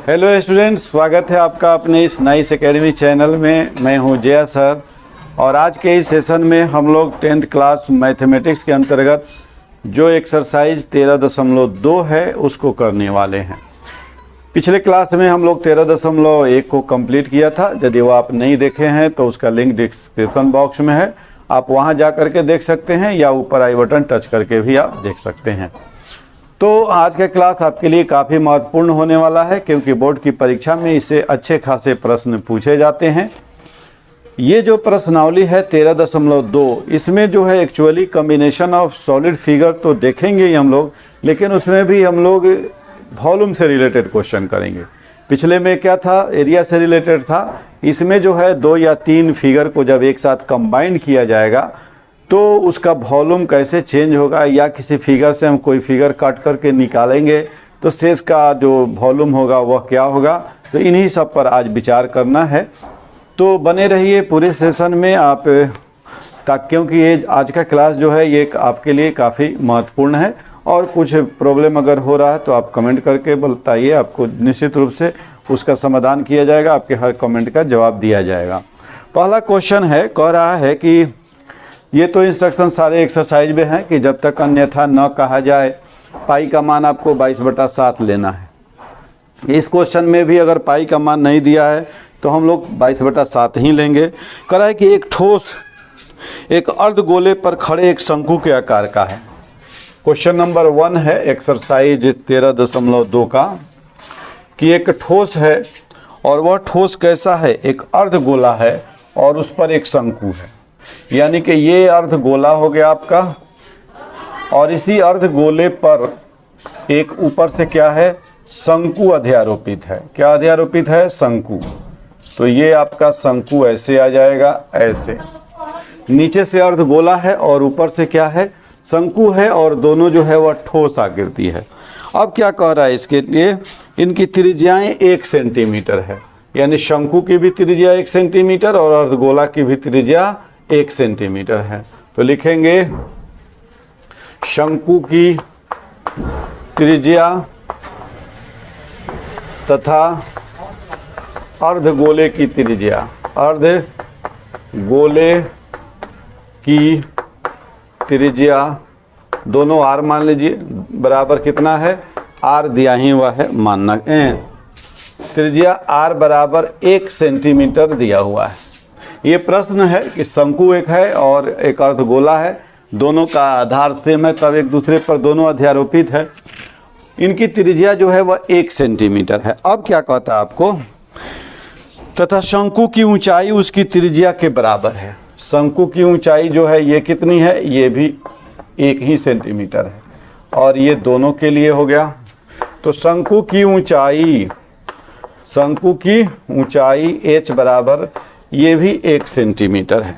Hello students, स्वागत है आपका अपने इस नाइस एकेडमी चैनल में। मैं हूं जया सर और आज के इस सेशन में हम लोग 10th क्लास मैथमेटिक्स के अंतर्गत जो एक्सरसाइज 13.2 है उसको करने वाले हैं। पिछले क्लास में हम लोग 13.1 को कंप्लीट किया था। यदि वो आप नहीं देखे हैं तो उसका लिंक डिस्क्रिप्शन बॉक्स में है, आप वहां जा करके देख सकते हैं या ऊपर आई बटन टच करके भी आप देख सकते हैं। तो आज का क्लास आपके लिए काफ़ी महत्वपूर्ण होने वाला है क्योंकि बोर्ड की परीक्षा में इससे अच्छे खासे प्रश्न पूछे जाते हैं। ये जो प्रश्नावली है 13.2, इसमें जो है actually combination of solid figure तो देखेंगे ही हम लोग, लेकिन उसमें भी हम लोग वॉल्यूम से रिलेटेड क्वेश्चन करेंगे। पिछले में क्या था, एरिया से रिलेटेड था। इसमें जो है 2 या 3 फिगर को जब एक साथ कंबाइन किया जाएगा तो उसका वॉल्यूम कैसे चेंज होगा, या किसी फिगर से हम कोई फिगर काट करके निकालेंगे तो शेष का जो वॉल्यूम होगा वह क्या होगा। तो इन्हीं सब पर आज विचार करना है। तो बने रहिए पूरे सेशन में आप, क्योंकि ये आज का क्लास जो है ये आपके लिए काफ़ी महत्वपूर्ण है। और कुछ प्रॉब्लम अगर हो रहा है तो आप कमेंट करके बताइए, आपको निश्चित रूप से उसका समाधान किया जाएगा, आपके हर कमेंट का जवाब दिया जाएगा। पहला क्वेश्चन है, कह रहा है कि ये तो इंस्ट्रक्शन सारे एक्सरसाइज में हैं कि जब तक अन्यथा न कहा जाए पाई का मान आपको 22/7 लेना है। इस क्वेश्चन में भी अगर पाई का मान नहीं दिया है तो हम लोग 22/7 ही लेंगे। कह रहा है कि एक ठोस एक अर्धगोले पर खड़े एक शंकु के आकार का है। क्वेश्चन नंबर 1 है एक्सरसाइज 13.2 का, कि एक ठोस है और वह ठोस कैसा है, एक अर्धगोला है और उस पर एक शंकु है। यानी कि ये अर्धगोला हो गया आपका, और इसी अर्धगोले पर एक ऊपर से क्या है, शंकु अध्यारोपित है। क्या अध्यारोपित है? शंकु। तो ये आपका शंकु ऐसे आ जाएगा, ऐसे। नीचे से अर्धगोला है और ऊपर से क्या है, शंकु है, और दोनों जो है वह ठोस आकृति है। अब क्या कह रहा है इसके लिए, इनकी त्रिज्याएं 1 सेंटीमीटर है। यानी शंकु की भी त्रिज्या 1 सेंटीमीटर और अर्धगोला की भी त्रिज्या 1 सेंटीमीटर है। तो लिखेंगे शंकु की त्रिज्या तथा अर्धगोले की त्रिज्या, अर्धगोले की त्रिज्या दोनों आर मान लीजिए, बराबर कितना है, आर दिया ही हुआ है, मानना त्रिज्या आर बराबर 1 सेंटीमीटर दिया हुआ है। ये प्रश्न है कि शंकु एक है और एक अर्धगोला है, दोनों का आधार सेम है, तब एक दूसरे पर दोनों अध्यारोपित है। इनकी त्रिज्या जो है वह 1 सेंटीमीटर है। अब क्या कहता है आपको, तथा शंकु की ऊंचाई उसकी त्रिज्या के बराबर है। शंकु की ऊंचाई जो है ये कितनी है, ये भी 1 ही सेंटीमीटर है, और ये दोनों के लिए हो गया। तो शंकु की ऊंचाई h बराबर ये भी 1 सेंटीमीटर है।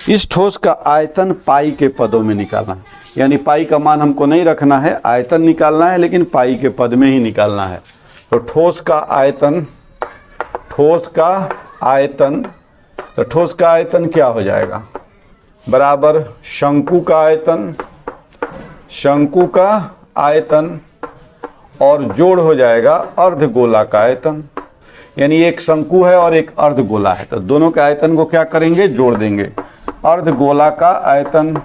इस ठोस का आयतन पाई के पदों में निकालना है। यानी पाई का मान हमको नहीं रखना है, आयतन निकालना है, लेकिन पाई के पद में ही निकालना है। तो ठोस का आयतन क्या हो जाएगा, बराबर शंकु का आयतन और जोड़ हो जाएगा अर्धगोला का आयतन। यानी एक शंकु है और एक अर्धगोला है, तो दोनों के आयतन को क्या करेंगे, जोड़ देंगे। अर्धगोला का आयतन,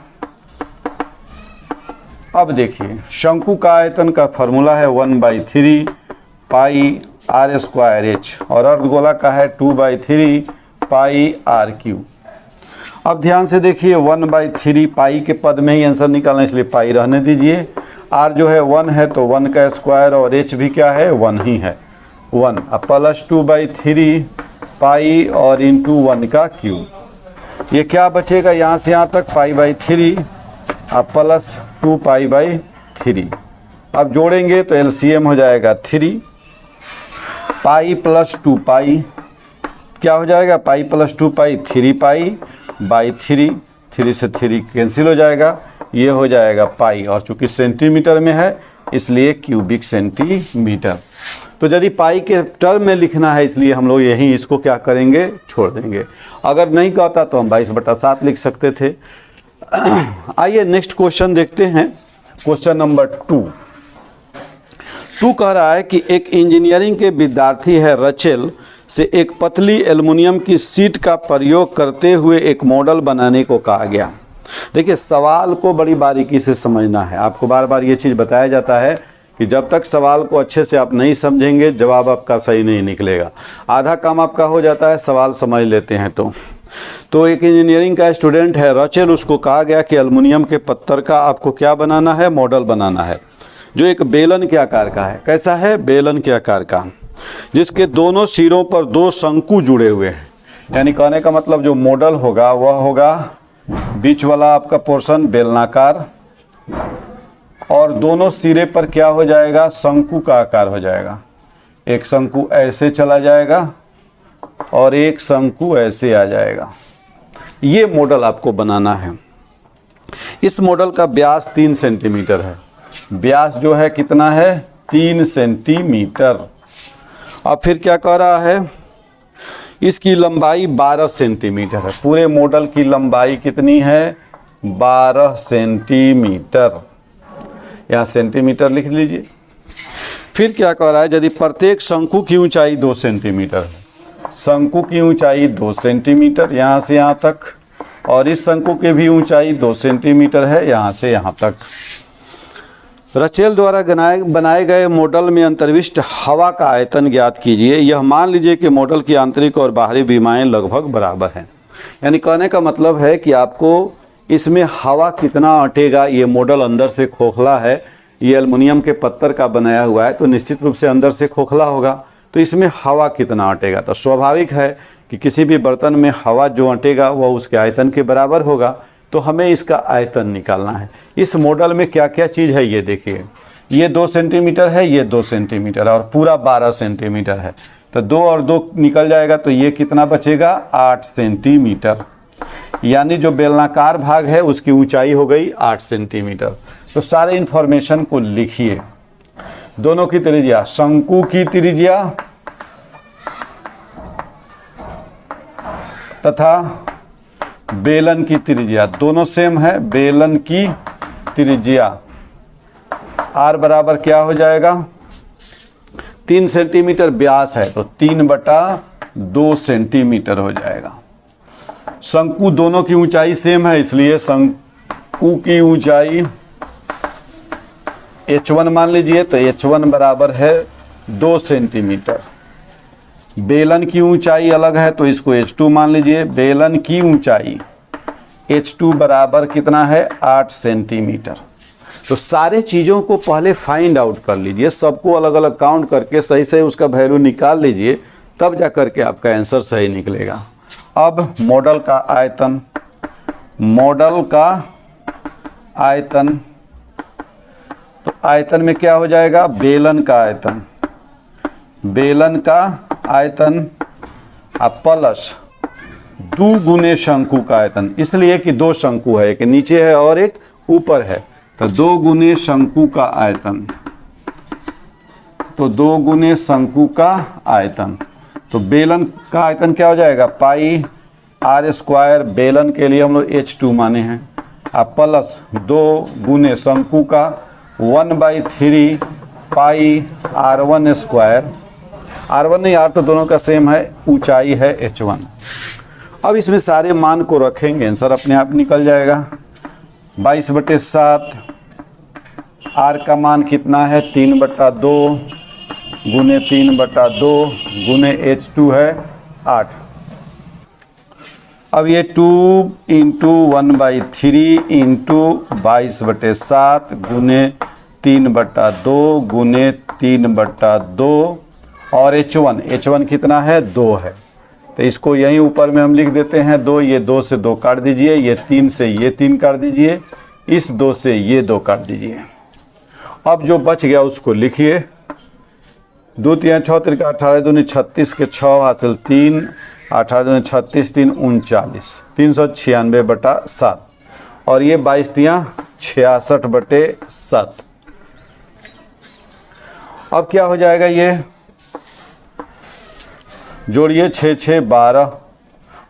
अब देखिए शंकु का आयतन का फॉर्मूला है 1/3 पाई r स्क्वायर h, और अर्धगोला का है 2/3 पाई r³। अब ध्यान से देखिए 1/3 पाई के पद में ही आंसर निकालना, इसलिए पाई रहने दीजिए। r जो है 1 है तो 1 का स्क्वायर, और h भी क्या है, 1 ही है, 1। अब प्लस 2/3 पाई और इंटू 1 का क्यूब। ये क्या बचेगा, यहाँ से यहाँ तक पाई/3 अब प्लस 2 पाई/3। अब जोड़ेंगे तो एलसीएम हो जाएगा 3 पाई प्लस 2 पाई, क्या हो जाएगा, पाई प्लस 2 पाई 3 पाई/3, 3 से 3 कैंसिल हो जाएगा, ये हो जाएगा पाई, और चूंकि सेंटीमीटर में है इसलिए क्यूबिक सेंटीमीटर। तो यदि पाई के टर्म में लिखना है इसलिए हम लोग यहीं इसको क्या करेंगे, छोड़ देंगे। अगर नहीं कहता तो हम 22/7 लिख सकते थे। आइए नेक्स्ट क्वेश्चन देखते हैं, क्वेश्चन नंबर 2। तू कह रहा है कि एक इंजीनियरिंग के विद्यार्थी है रचेल से एक पतली एल्युमिनियम की शीट का प्रयोग करते हुए एक मॉडल बनाने को कहा गया। देखिए, सवाल को बड़ी बारीकी से समझना है। आपको बार बार ये चीज़ बताया जाता है कि जब तक सवाल को अच्छे से आप नहीं समझेंगे जवाब आपका सही नहीं निकलेगा। आधा काम आपका हो जाता है सवाल समझ लेते हैं तो एक इंजीनियरिंग का स्टूडेंट है रचेल, उसको कहा गया कि एल्युमिनियम के पत्थर का आपको क्या बनाना है, मॉडल बनाना है, जो एक बेलन के आकार का है। कैसा है? बेलन के आकार का, जिसके दोनों सिरों पर दो शंकु जुड़े हुए हैं। यानी कहने का मतलब जो मॉडल होगा वह होगा बीच वाला आपका पोर्शन बेलनाकार, और दोनों सिरे पर क्या हो जाएगा? शंकु का आकार हो जाएगा। एक शंकु ऐसे चला जाएगा और एक शंकु ऐसे आ जाएगा। ये मॉडल आपको बनाना है। इस मॉडल का व्यास 3 सेंटीमीटर है। व्यास जो है कितना है? 3 सेंटीमीटर। अब फिर क्या कह रहा है? इसकी लंबाई 12 सेंटीमीटर है। पूरे मॉडल की लंबाई कितनी है? 12 सेंटीमीटर। यहाँ सेंटीमीटर लिख लीजिए। फिर क्या कह रहा है? यदि प्रत्येक शंकु की ऊंचाई 2 सेंटीमीटर है, शंकु की ऊंचाई 2 सेंटीमीटर यहाँ से यहाँ तक, और इस शंकु की भी ऊंचाई 2 सेंटीमीटर है यहाँ से यहाँ तक। रचेल द्वारा बनाए गए मॉडल में अंतर्विष्ट हवा का आयतन ज्ञात कीजिए। यह मान लीजिए कि मॉडल की आंतरिक और बाहरी विमाएं लगभग बराबर हैं। यानी कहने का मतलब है कि आपको इसमें हवा कितना अटेगा। ये मॉडल अंदर से खोखला है, ये एल्युमिनियम के पत्थर का बनाया हुआ है, तो निश्चित रूप से अंदर से खोखला होगा, तो इसमें हवा कितना अटेगा। तो स्वाभाविक है कि किसी भी बर्तन में हवा जो अटेगा वह उसके आयतन के बराबर होगा। तो हमें इसका आयतन निकालना है। इस मॉडल में क्या क्या चीज़ है ये देखिए। ये 2 सेंटीमीटर है, ये 2 सेंटीमीटर और पूरा 12 सेंटीमीटर है। तो 2 और 2 निकल जाएगा, तो ये कितना बचेगा? 8 सेंटीमीटर। यानी जो बेलनाकार भाग है उसकी ऊंचाई हो गई 8 सेंटीमीटर। तो सारे इन्फॉर्मेशन को लिखिए। दोनों की त्रिज्या, शंकु की त्रिज्या तथा बेलन की त्रिज्या दोनों सेम है। बेलन की त्रिज्या R बराबर क्या हो जाएगा? 3 सेंटीमीटर व्यास है तो 3/2 सेंटीमीटर हो जाएगा। शंकु दोनों की ऊंचाई सेम है, इसलिए शंकु की ऊंचाई H1 मान लीजिए, तो H1 बराबर है 2 सेंटीमीटर। बेलन की ऊंचाई अलग है तो इसको H2 मान लीजिए। बेलन की ऊंचाई H2 बराबर कितना है? 8 सेंटीमीटर। तो सारे चीज़ों को पहले फाइंड आउट कर लीजिए, सबको अलग अलग काउंट करके सही सही उसका वैल्यू निकाल लीजिए, तब जा करके आपका आंसर सही निकलेगा। अब मॉडल का आयतन, मॉडल का आयतन, तो आयतन में क्या हो जाएगा? बेलन का आयतन, बेलन का आयतन प्लस 2 गुने शंकु का आयतन, इसलिए कि 2 शंकु है, एक नीचे है और एक ऊपर है, तो 2 गुने शंकु का आयतन, तो 2 गुने शंकु का आयतन। तो बेलन का आयतन क्या हो जाएगा? पाई R²। बेलन के लिए हम लोग H2 माने हैं, प्लस 2 गुने शंकु का 1/3 पाई R1²। R1 नहीं, R तो दोनों का सेम है, ऊंचाई है H1। अब इसमें सारे मान को रखेंगे, आंसर अपने आप निकल जाएगा। 22/7। R का मान कितना है? 3/2 गुने 3/2 गुने H2 है 8। अब ये 2 × 1/3 × 22/7 गुने 3/2 गुने 3/2 और H1 कितना है? 2 है, तो इसको यहीं ऊपर में हम लिख देते हैं 2। ये 2 से 2 काट दीजिए, ये 3 से ये 3 काट दीजिए, इस 2 से ये 2 काट दीजिए। अब जो बच गया उसको लिखिए। 2 × 6 = 18, 2 × 36 के 6 हासिल 3, 18 2 × 36 3 39, 396/7 और ये 22 × 66/7। अब क्या हो जाएगा? ये जोड़िए 6 6 12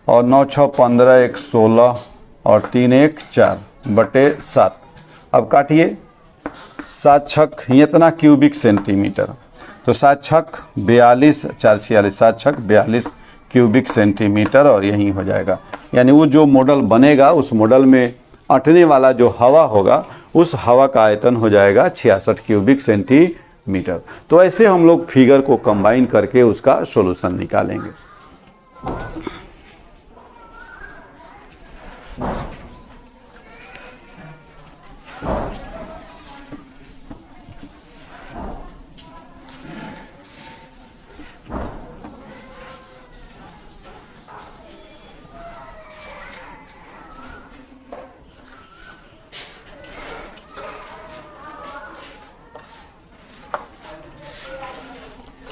और 9 6 15 1 16 और 3 1 4/7। अब काटिए, 7 छक इतना क्यूबिक सेंटीमीटर। तो 7 छक 42, 4 46, 7 छक 42 क्यूबिक सेंटीमीटर और यही हो जाएगा। यानी वो जो मॉडल बनेगा उस मॉडल में अटने वाला जो हवा होगा उस हवा का आयतन हो जाएगा 66 क्यूबिक सेंटीमीटर। तो ऐसे हम लोग फिगर को कंबाइन करके उसका सॉल्यूशन निकालेंगे।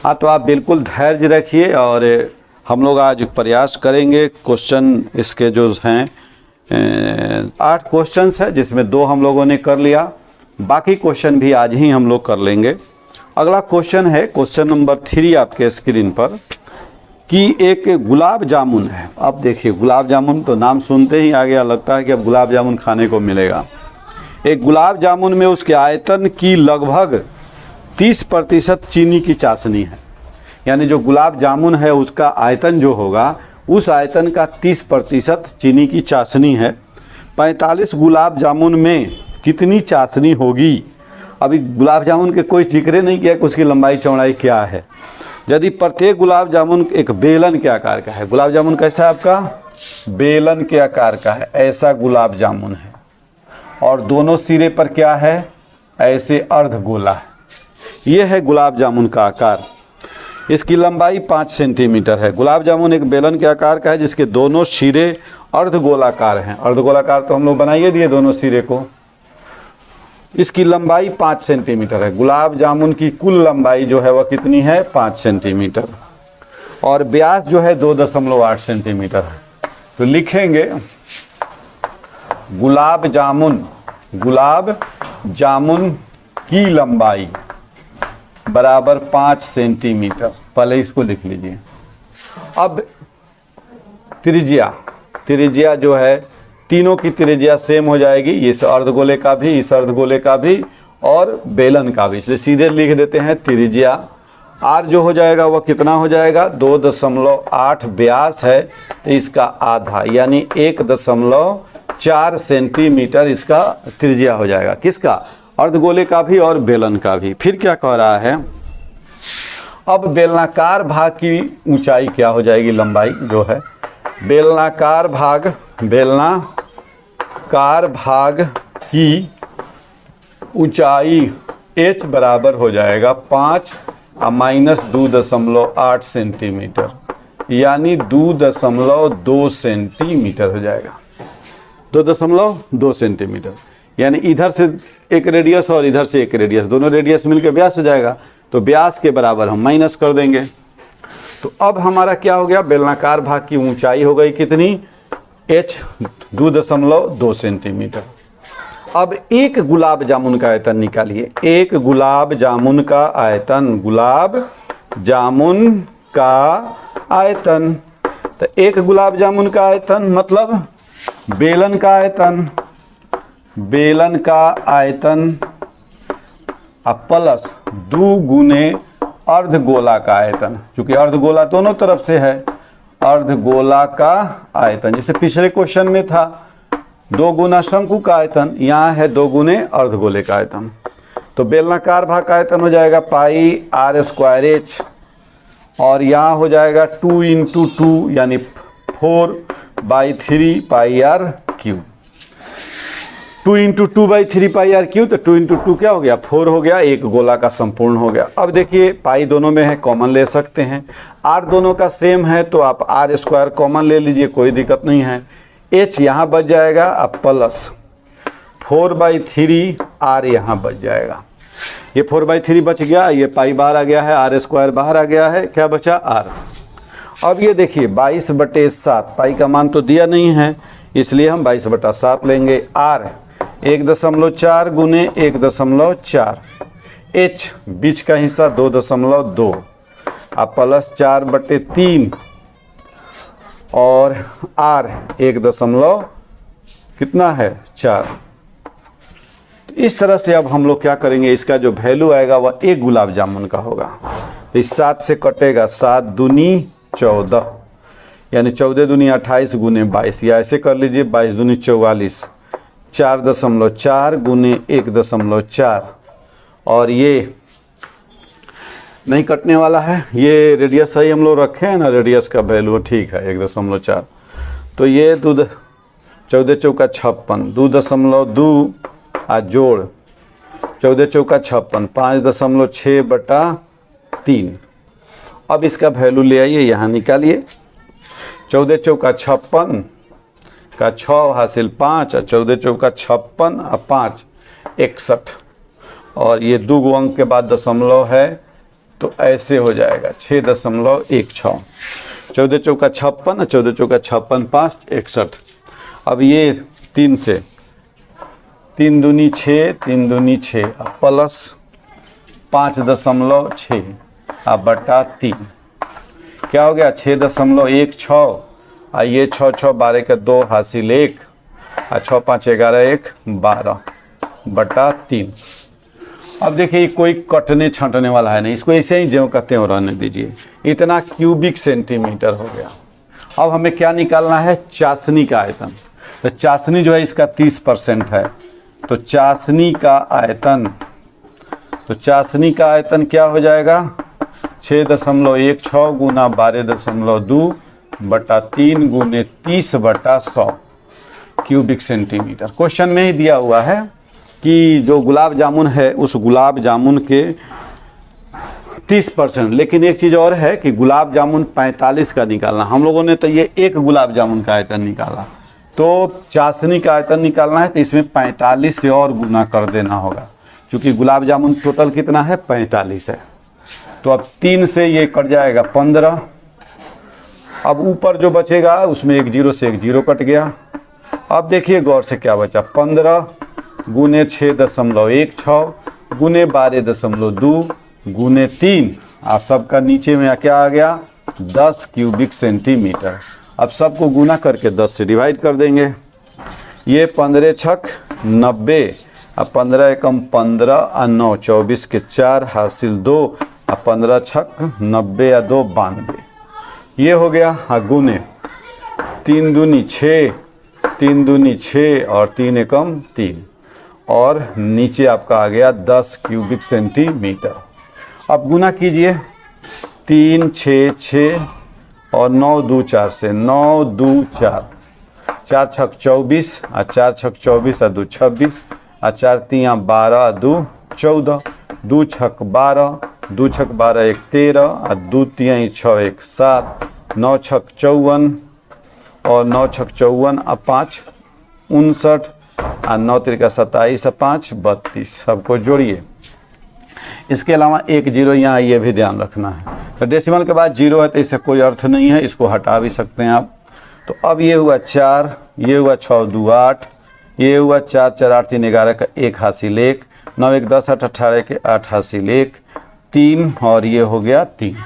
हाँ, तो आप बिल्कुल धैर्य रखिए और हम लोग आज प्रयास करेंगे। क्वेश्चन इसके जो हैं 8 क्वेश्चंस है, जिसमें 2 हम लोगों ने कर लिया, बाकी क्वेश्चन भी आज ही हम लोग कर लेंगे। अगला क्वेश्चन है क्वेश्चन नंबर 3 आपके स्क्रीन पर, कि एक गुलाब जामुन है। अब देखिए, गुलाब जामुन तो नाम सुनते ही आ गया, लगता है कि अब गुलाब जामुन खाने को मिलेगा। एक गुलाब जामुन में उसके आयतन की लगभग 30% चीनी की चाशनी है। यानी जो गुलाब जामुन है उसका आयतन जो होगा उस आयतन का 30% चीनी की चाशनी है। 45 गुलाब जामुन में कितनी चाशनी होगी? अभी गुलाब जामुन के कोई जिक्र नहीं किया कि उसकी लंबाई चौड़ाई क्या है। यदि प्रत्येक गुलाब जामुन एक बेलन के आकार का है, गुलाब जामुन कैसा है आपका? बेलन के आकार का है, ऐसा गुलाब जामुन है, और दोनों सिरे पर क्या है? ऐसे अर्धगोला है। ये है गुलाब जामुन का आकार। इसकी लंबाई 5 सेंटीमीटर है। गुलाब जामुन एक बेलन के आकार का है जिसके दोनों सिरे अर्धगोलाकार हैं। अर्धगोलाकार तो हम लोग बनाइए दिए दोनों सिरे को। इसकी लंबाई 5 सेंटीमीटर है। गुलाब जामुन की कुल लंबाई जो है वह कितनी है? 5 सेंटीमीटर, और व्यास जो है 2.8 सेंटीमीटर है। तो लिखेंगे गुलाब जामुन की लंबाई बराबर 5 सेंटीमीटर। पहले इसको लिख लीजिए। अब त्रिज्या जो है, तीनों की त्रिज्या सेम हो जाएगी, इस अर्धगोले का भी, इस अर्धगोले का भी, और बेलन का भी। इसलिए सीधे लिख देते हैं त्रिज्या। आर जो हो जाएगा वह कितना हो जाएगा? 2.8 व्यास है, तो इसका आधा यानी 1.4 सेंटीमीटर इसका त्रिज्या हो जाएगा। किसका? अर्धगोले का भी और बेलन का भी। फिर क्या कह रहा है? अब बेलनाकार भाग की ऊंचाई क्या हो जाएगी? लंबाई जो है बेलनाकार भाग की ऊंचाई h बराबर हो जाएगा 5 माइनस 2.8 सेंटीमीटर, यानी 2.2 सेंटीमीटर हो जाएगा। 2.2 सेंटीमीटर, यानी इधर से एक रेडियस और इधर से एक रेडियस, दोनों रेडियस मिलकर व्यास हो जाएगा। तो व्यास के बराबर हम माइनस कर देंगे। तो अब हमारा क्या हो गया? बेलनाकार भाग की ऊंचाई हो गई कितनी? h 2.2 centimetre. अब एक गुलाब जामुन का आयतन निकालिए। एक गुलाब जामुन का आयतन, तो एक गुलाब जामुन का आयतन मतलब बेलन का आयतन अब प्लस 2 गुने अर्धगोला का आयतन, क्योंकि अर्धगोला दोनों तरफ से है, अर्धगोला का आयतन। जैसे पिछले क्वेश्चन में था 2 गुना शंकु का आयतन, यहाँ है 2 गुने अर्धगोले का आयतन। तो बेलनाकार भाग का आयतन हो जाएगा पाई r स्क्वायर h, और यहाँ हो जाएगा 2 × 2 यानी 4/3 पाई r क्यूब। 2 × 2/3 पाई r क्यूब, तो 2 × 2 क्या हो गया? 4 हो गया। एक गोला का संपूर्ण हो गया। अब देखिए पाई दोनों में है, कॉमन ले सकते हैं। r दोनों का सेम है तो आप r स्क्वायर कॉमन ले लीजिए, कोई दिक्कत नहीं है। h यहाँ बच जाएगा, अब प्लस 4/3 r यहाँ बच जाएगा। ये 4/3 बच गया, ये पाई बाहर आ गया है, r स्क्वायर बाहर आ गया है, क्या बचा? r। अब ये देखिए 22/7, पाई का मान तो दिया नहीं है इसलिए हम 22/7 लेंगे। r 1.4 गुने 1.4, h बीच का हिस्सा 2.2, अब प्लस 4/3, और r 1 कितना है? 4। इस तरह से अब हम लोग क्या करेंगे, इसका जो वैल्यू आएगा वह एक गुलाब जामुन का होगा। इस 7 से कटेगा, 7 दूनी 14, यानी 14 दूनी 28 गुने 22, या ऐसे कर लीजिए 22 दूनी 44, 4.4 गुने 1.4, और ये नहीं कटने वाला है, ये रेडियस सही हम लोग रखे हैं ना, रेडियस का वैल्यू ठीक है 1.4। तो ये 14 चौका 56, 2.2 आ जोड़ 14 चौका 56, 5.6/3। अब इसका वैल्यू ले आइए, यहाँ निकालिए। 14 चौका 56 का 6 हासिल 5, 14 चौका 56 और 5 61, और ये 2 अंक के बाद दशमलव है तो ऐसे हो जाएगा 6.16। 14 चौका 56, 14 चौका 56, 5 61। अब ये 3 से 3 दूनी 6, 3 दूनी 6 प्लस 5.6 बटा 3, क्या हो गया 6.16। और ये 6 6 12 का 2 हासिल 1, 6 5 11 1 12 बटा 3। अब देखिए कोई कटने छंटने वाला है नहीं, इसको ऐसे ही ज्यों कहते हैं रहने दीजिए। इतना क्यूबिक सेंटीमीटर हो गया। अब हमें क्या निकालना है, चाशनी का आयतन। तो चाशनी जो है इसका 30% है, तो चाशनी का आयतन क्या हो जाएगा 6.16 गुना 12.2 बटा 3 गुने 30/100 क्यूबिक सेंटीमीटर। क्वेश्चन में ही दिया हुआ है कि जो गुलाब जामुन है उस गुलाब जामुन के 30%, लेकिन एक चीज़ और है कि गुलाब जामुन 45 का निकालना। हम लोगों ने तो ये एक गुलाब जामुन का आयतन निकाला, तो चाशनी का आयतन निकालना है तो इसमें 45 से और गुना कर देना होगा, क्योंकि गुलाब जामुन टोटल कितना है 45 है। तो अब 3 से ये कट जाएगा 15। अब ऊपर जो बचेगा उसमें एक 0 से एक 0 कट गया। अब देखिए गौर से क्या बचा, 15 गुने 6.16 गुने 12.2 गुने 3, और सबका नीचे में क्या आ गया 10 क्यूबिक सेंटीमीटर। अब सबको गुना करके 10 से डिवाइड कर देंगे। ये 15 छक 90, और 15 एकम 15 और 9 24 के 4 हासिल 2, और 15 छक 90 और 2 92। ये हो गया। हाँ गुने 3 दूनी 6, 3 दूनी 6 और 3 एकम 3, और नीचे आपका आ गया 10 क्यूबिक सेंटीमीटर। अब गुना कीजिए 3 6 6 और 9 2 4 से 9 2 4, 4 छक 24 और 4 छक 24 और 2 26, और 4 3 12 और 2 14, 2 छक 12, 2 छक 12 1 13, और 2 3 6 1 7, 9 छक 54 और 9 छक 54 और 5 59, और 9 त्रिका 27 और 5 32। सबको जोड़िए। इसके अलावा एक 0 यहाँ ये भी ध्यान रखना है, तो डेसिमल के बाद 0 है तो इससे कोई अर्थ नहीं है, इसको हटा भी सकते हैं आप। तो अब ये हुआ 4, ये हुआ 6 2 8, ये हुआ 4 4 8 3 11 का 1 हासिल 1, 9 1 10 8 18 के 8 हासिल 1 3, और ये हो गया 3।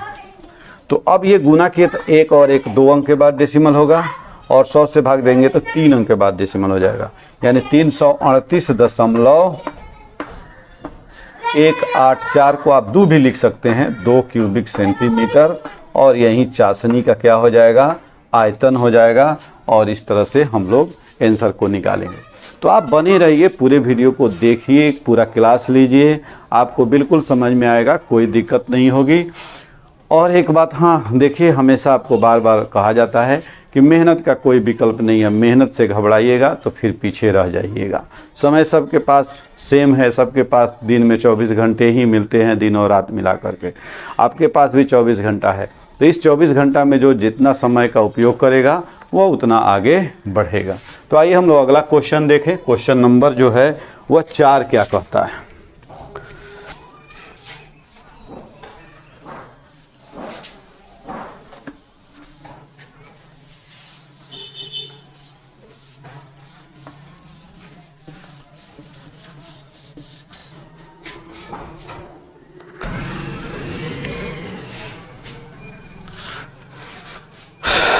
तो अब ये गुना किए तो 1 और 1 2 अंक के बाद डेसिमल होगा, और 100 से भाग देंगे तो 3 अंक के बाद डेसिमल हो जाएगा, यानी 338.184 को आप 2 भी लिख सकते हैं, 2 क्यूबिक सेंटीमीटर। और यहीं चाशनी का क्या हो जाएगा आयतन हो जाएगा, और इस तरह से हम लोग आंसर को निकालेंगे। तो आप बने रहिए, पूरे वीडियो को देखिए, पूरा क्लास लीजिए, आपको बिल्कुल समझ में आएगा, कोई दिक्कत नहीं होगी। और एक बात हाँ देखिए, हमेशा आपको बार बार कहा जाता है कि मेहनत का कोई विकल्प नहीं है, मेहनत से घबराइएगा तो फिर पीछे रह जाइएगा। समय सबके पास सेम है, सबके पास दिन में 24 घंटे ही मिलते हैं, दिन और रात मिला करके। आपके पास भी 24 घंटा है, तो इस 24 घंटा में जो जितना समय का उपयोग करेगा वो उतना आगे बढ़ेगा। तो आइए हम लोग अगला क्वेश्चन देखें। क्वेश्चन नंबर जो है वह 4 क्या कहता है।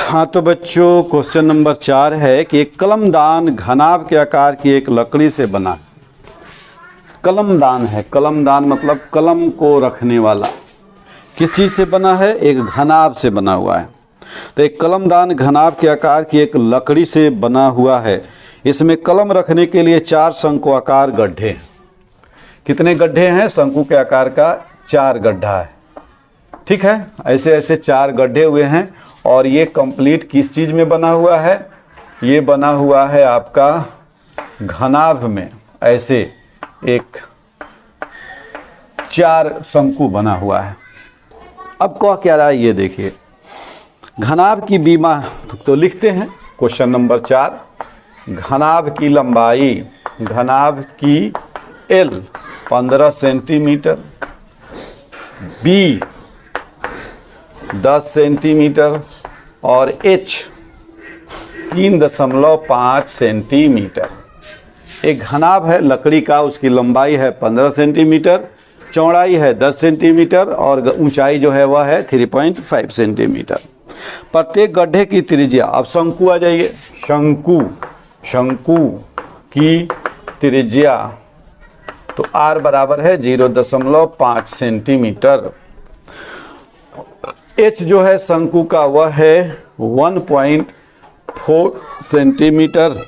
हाँ तो बच्चों क्वेश्चन नंबर 4 है कि एक कलमदान घनाभ के आकार की एक लकड़ी से बना। कलमदान है। कलमदान मतलब कलम को रखने वाला। किस चीज़ से बना है? एक घनाभ से बना हुआ है। तो एक कलमदान घनाभ के आकार की एक लकड़ी से बना हुआ है। इसमें कलम रखने के लिए 4 शंक्वाकार गड्ढे हैं। कितने गड्ढे हैं? शंकु के आकार का 4 गड्ढा है। ठीक है, ऐसे ऐसे 4 गड्ढे हुए हैं। और ये कंप्लीट किस चीज़ में बना हुआ है? ये बना हुआ है आपका घनाभ में। ऐसे एक 4 शंकु बना हुआ है। अब क्या रहा है ये देखिए। घनाभ की बीमा तो लिखते हैं। क्वेश्चन नंबर 4, घनाभ की लंबाई, घनाभ की L 15 सेंटीमीटर, B 10 सेंटीमीटर और H 3.5 सेंटीमीटर। एक घनाभ है लकड़ी का, उसकी लंबाई है 15 सेंटीमीटर, चौड़ाई है 10 सेंटीमीटर और ऊंचाई जो है वह है 3.5 सेंटीमीटर। प्रत्येक गड्ढे की त्रिज्या, अब शंकु आ जाइए। शंकु की त्रिज्या तो R बराबर है 0.5 सेंटीमीटर। H जो है शंकु का वह है 1.4 सेंटीमीटर।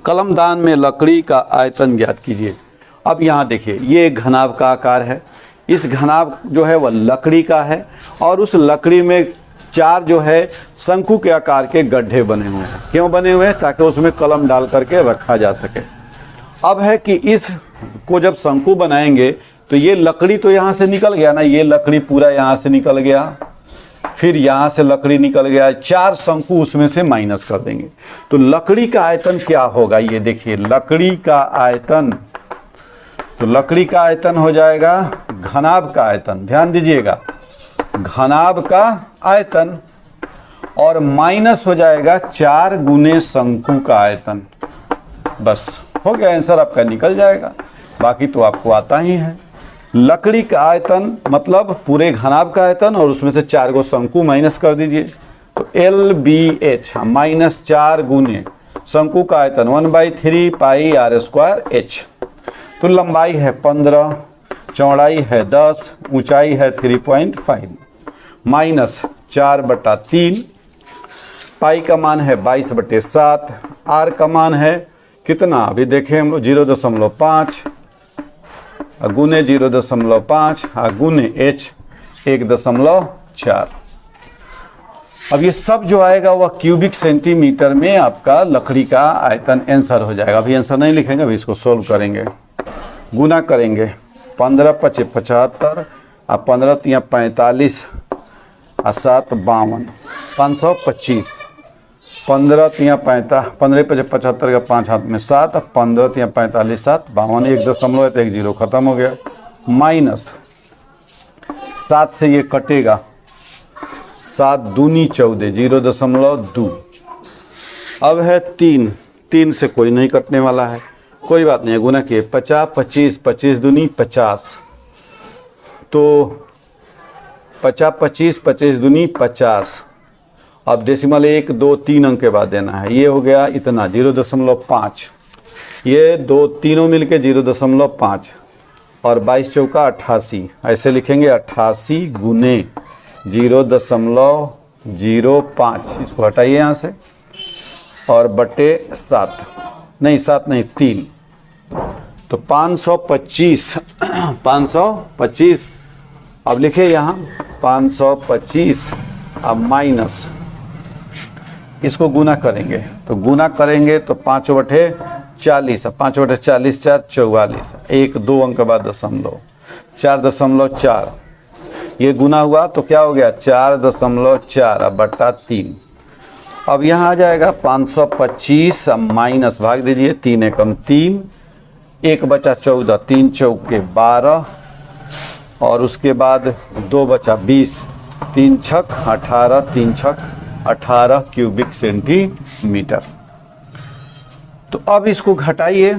कलमदान में लकड़ी का आयतन ज्ञात कीजिए। अब यहाँ देखिए, ये एक घनाभ का आकार है। इस घनाभ जो है वह लकड़ी का है और उस लकड़ी में 4 जो है शंकु के आकार के गड्ढे बने हुए हैं। क्यों बने हुए हैं? ताकि उसमें कलम डाल करके रखा जा सके। अब है कि इस को जब शंकु बनाएंगे तो ये लकड़ी तो यहाँ से निकल गया ना, ये लकड़ी पूरा यहाँ से निकल गया, फिर यहाँ से लकड़ी निकल गया, 4 शंकु उसमें से माइनस कर देंगे। तो लकड़ी का आयतन क्या होगा? ये देखिए, लकड़ी का आयतन, तो लकड़ी का आयतन हो जाएगा घनाभ का आयतन। ध्यान दीजिएगा, घनाभ का आयतन और माइनस हो जाएगा 4 गुने शंकु का आयतन। बस हो गया, आंसर आपका निकल जाएगा। बाकी तो आपको आता ही है। लकड़ी का आयतन मतलब पूरे घनाभ का आयतन और उसमें से 4 गो शंकु माइनस कर दीजिए। तो LBH माइनस 4 गुने शंकु का आयतन 1/3 पाई r² H। तो लंबाई है 15, चौड़ाई है 10, ऊंचाई है 3.5 माइनस 4/3, पाई का मान है 22/7, R का मान है कितना? अभी देखें हम लोग 0.5 गुने 0.5 गुने H 1.4। अब ये सब जो आएगा वह क्यूबिक सेंटीमीटर में आपका लकड़ी का आयतन आंसर हो जाएगा। अभी आंसर नहीं लिखेंगे, अभी इसको सोल्व करेंगे, गुना करेंगे। 15 × 5 = 75 और 15 × 3 = 45 और 7 = 52, 525। 15 × 3 = 75, 15 × 5 = 75 का 5 हाथ में 7, 15 × 3 = 45, 7 = 52, 1 दशमलव है तो 1 0 खत्म हो गया। माइनस 7 से ये कटेगा, 7 दूनी 14, 0.2। अब है 3 से कोई नहीं कटने वाला है, कोई बात नहीं है, गुना किए 50 25, 25 दूनी 50, तो 50 25, 25 दूनी 50। अब डेसिमल 1 2 3 अंक के बाद देना है। ये हो गया इतना 0.5, ये 2 तीनों मिलके 0.5 और 22 चौका 88, ऐसे लिखेंगे 88 गुने 0.05, इसको हटाइए यहाँ से, और बटे 7 नहीं 7 नहीं 3, तो 525 525। अब लिखे यहाँ 525, अब माइनस इसको गुना करेंगे, तो गुना करेंगे तो 5/40, 5/40 4 44, 1 2 अंक के बाद दशमलव 4.4, ये गुना हुआ तो क्या हो गया 4.4/3। अब यहाँ आ जाएगा 525 माइनस, भाग दीजिए 3 एकम 3, 1 बचा 14, 3 चौके 12 और उसके बाद 2 बचा 20, 3 छक 18, 3 छक 18 क्यूबिक सेंटीमीटर। तो अब इसको घटाइए,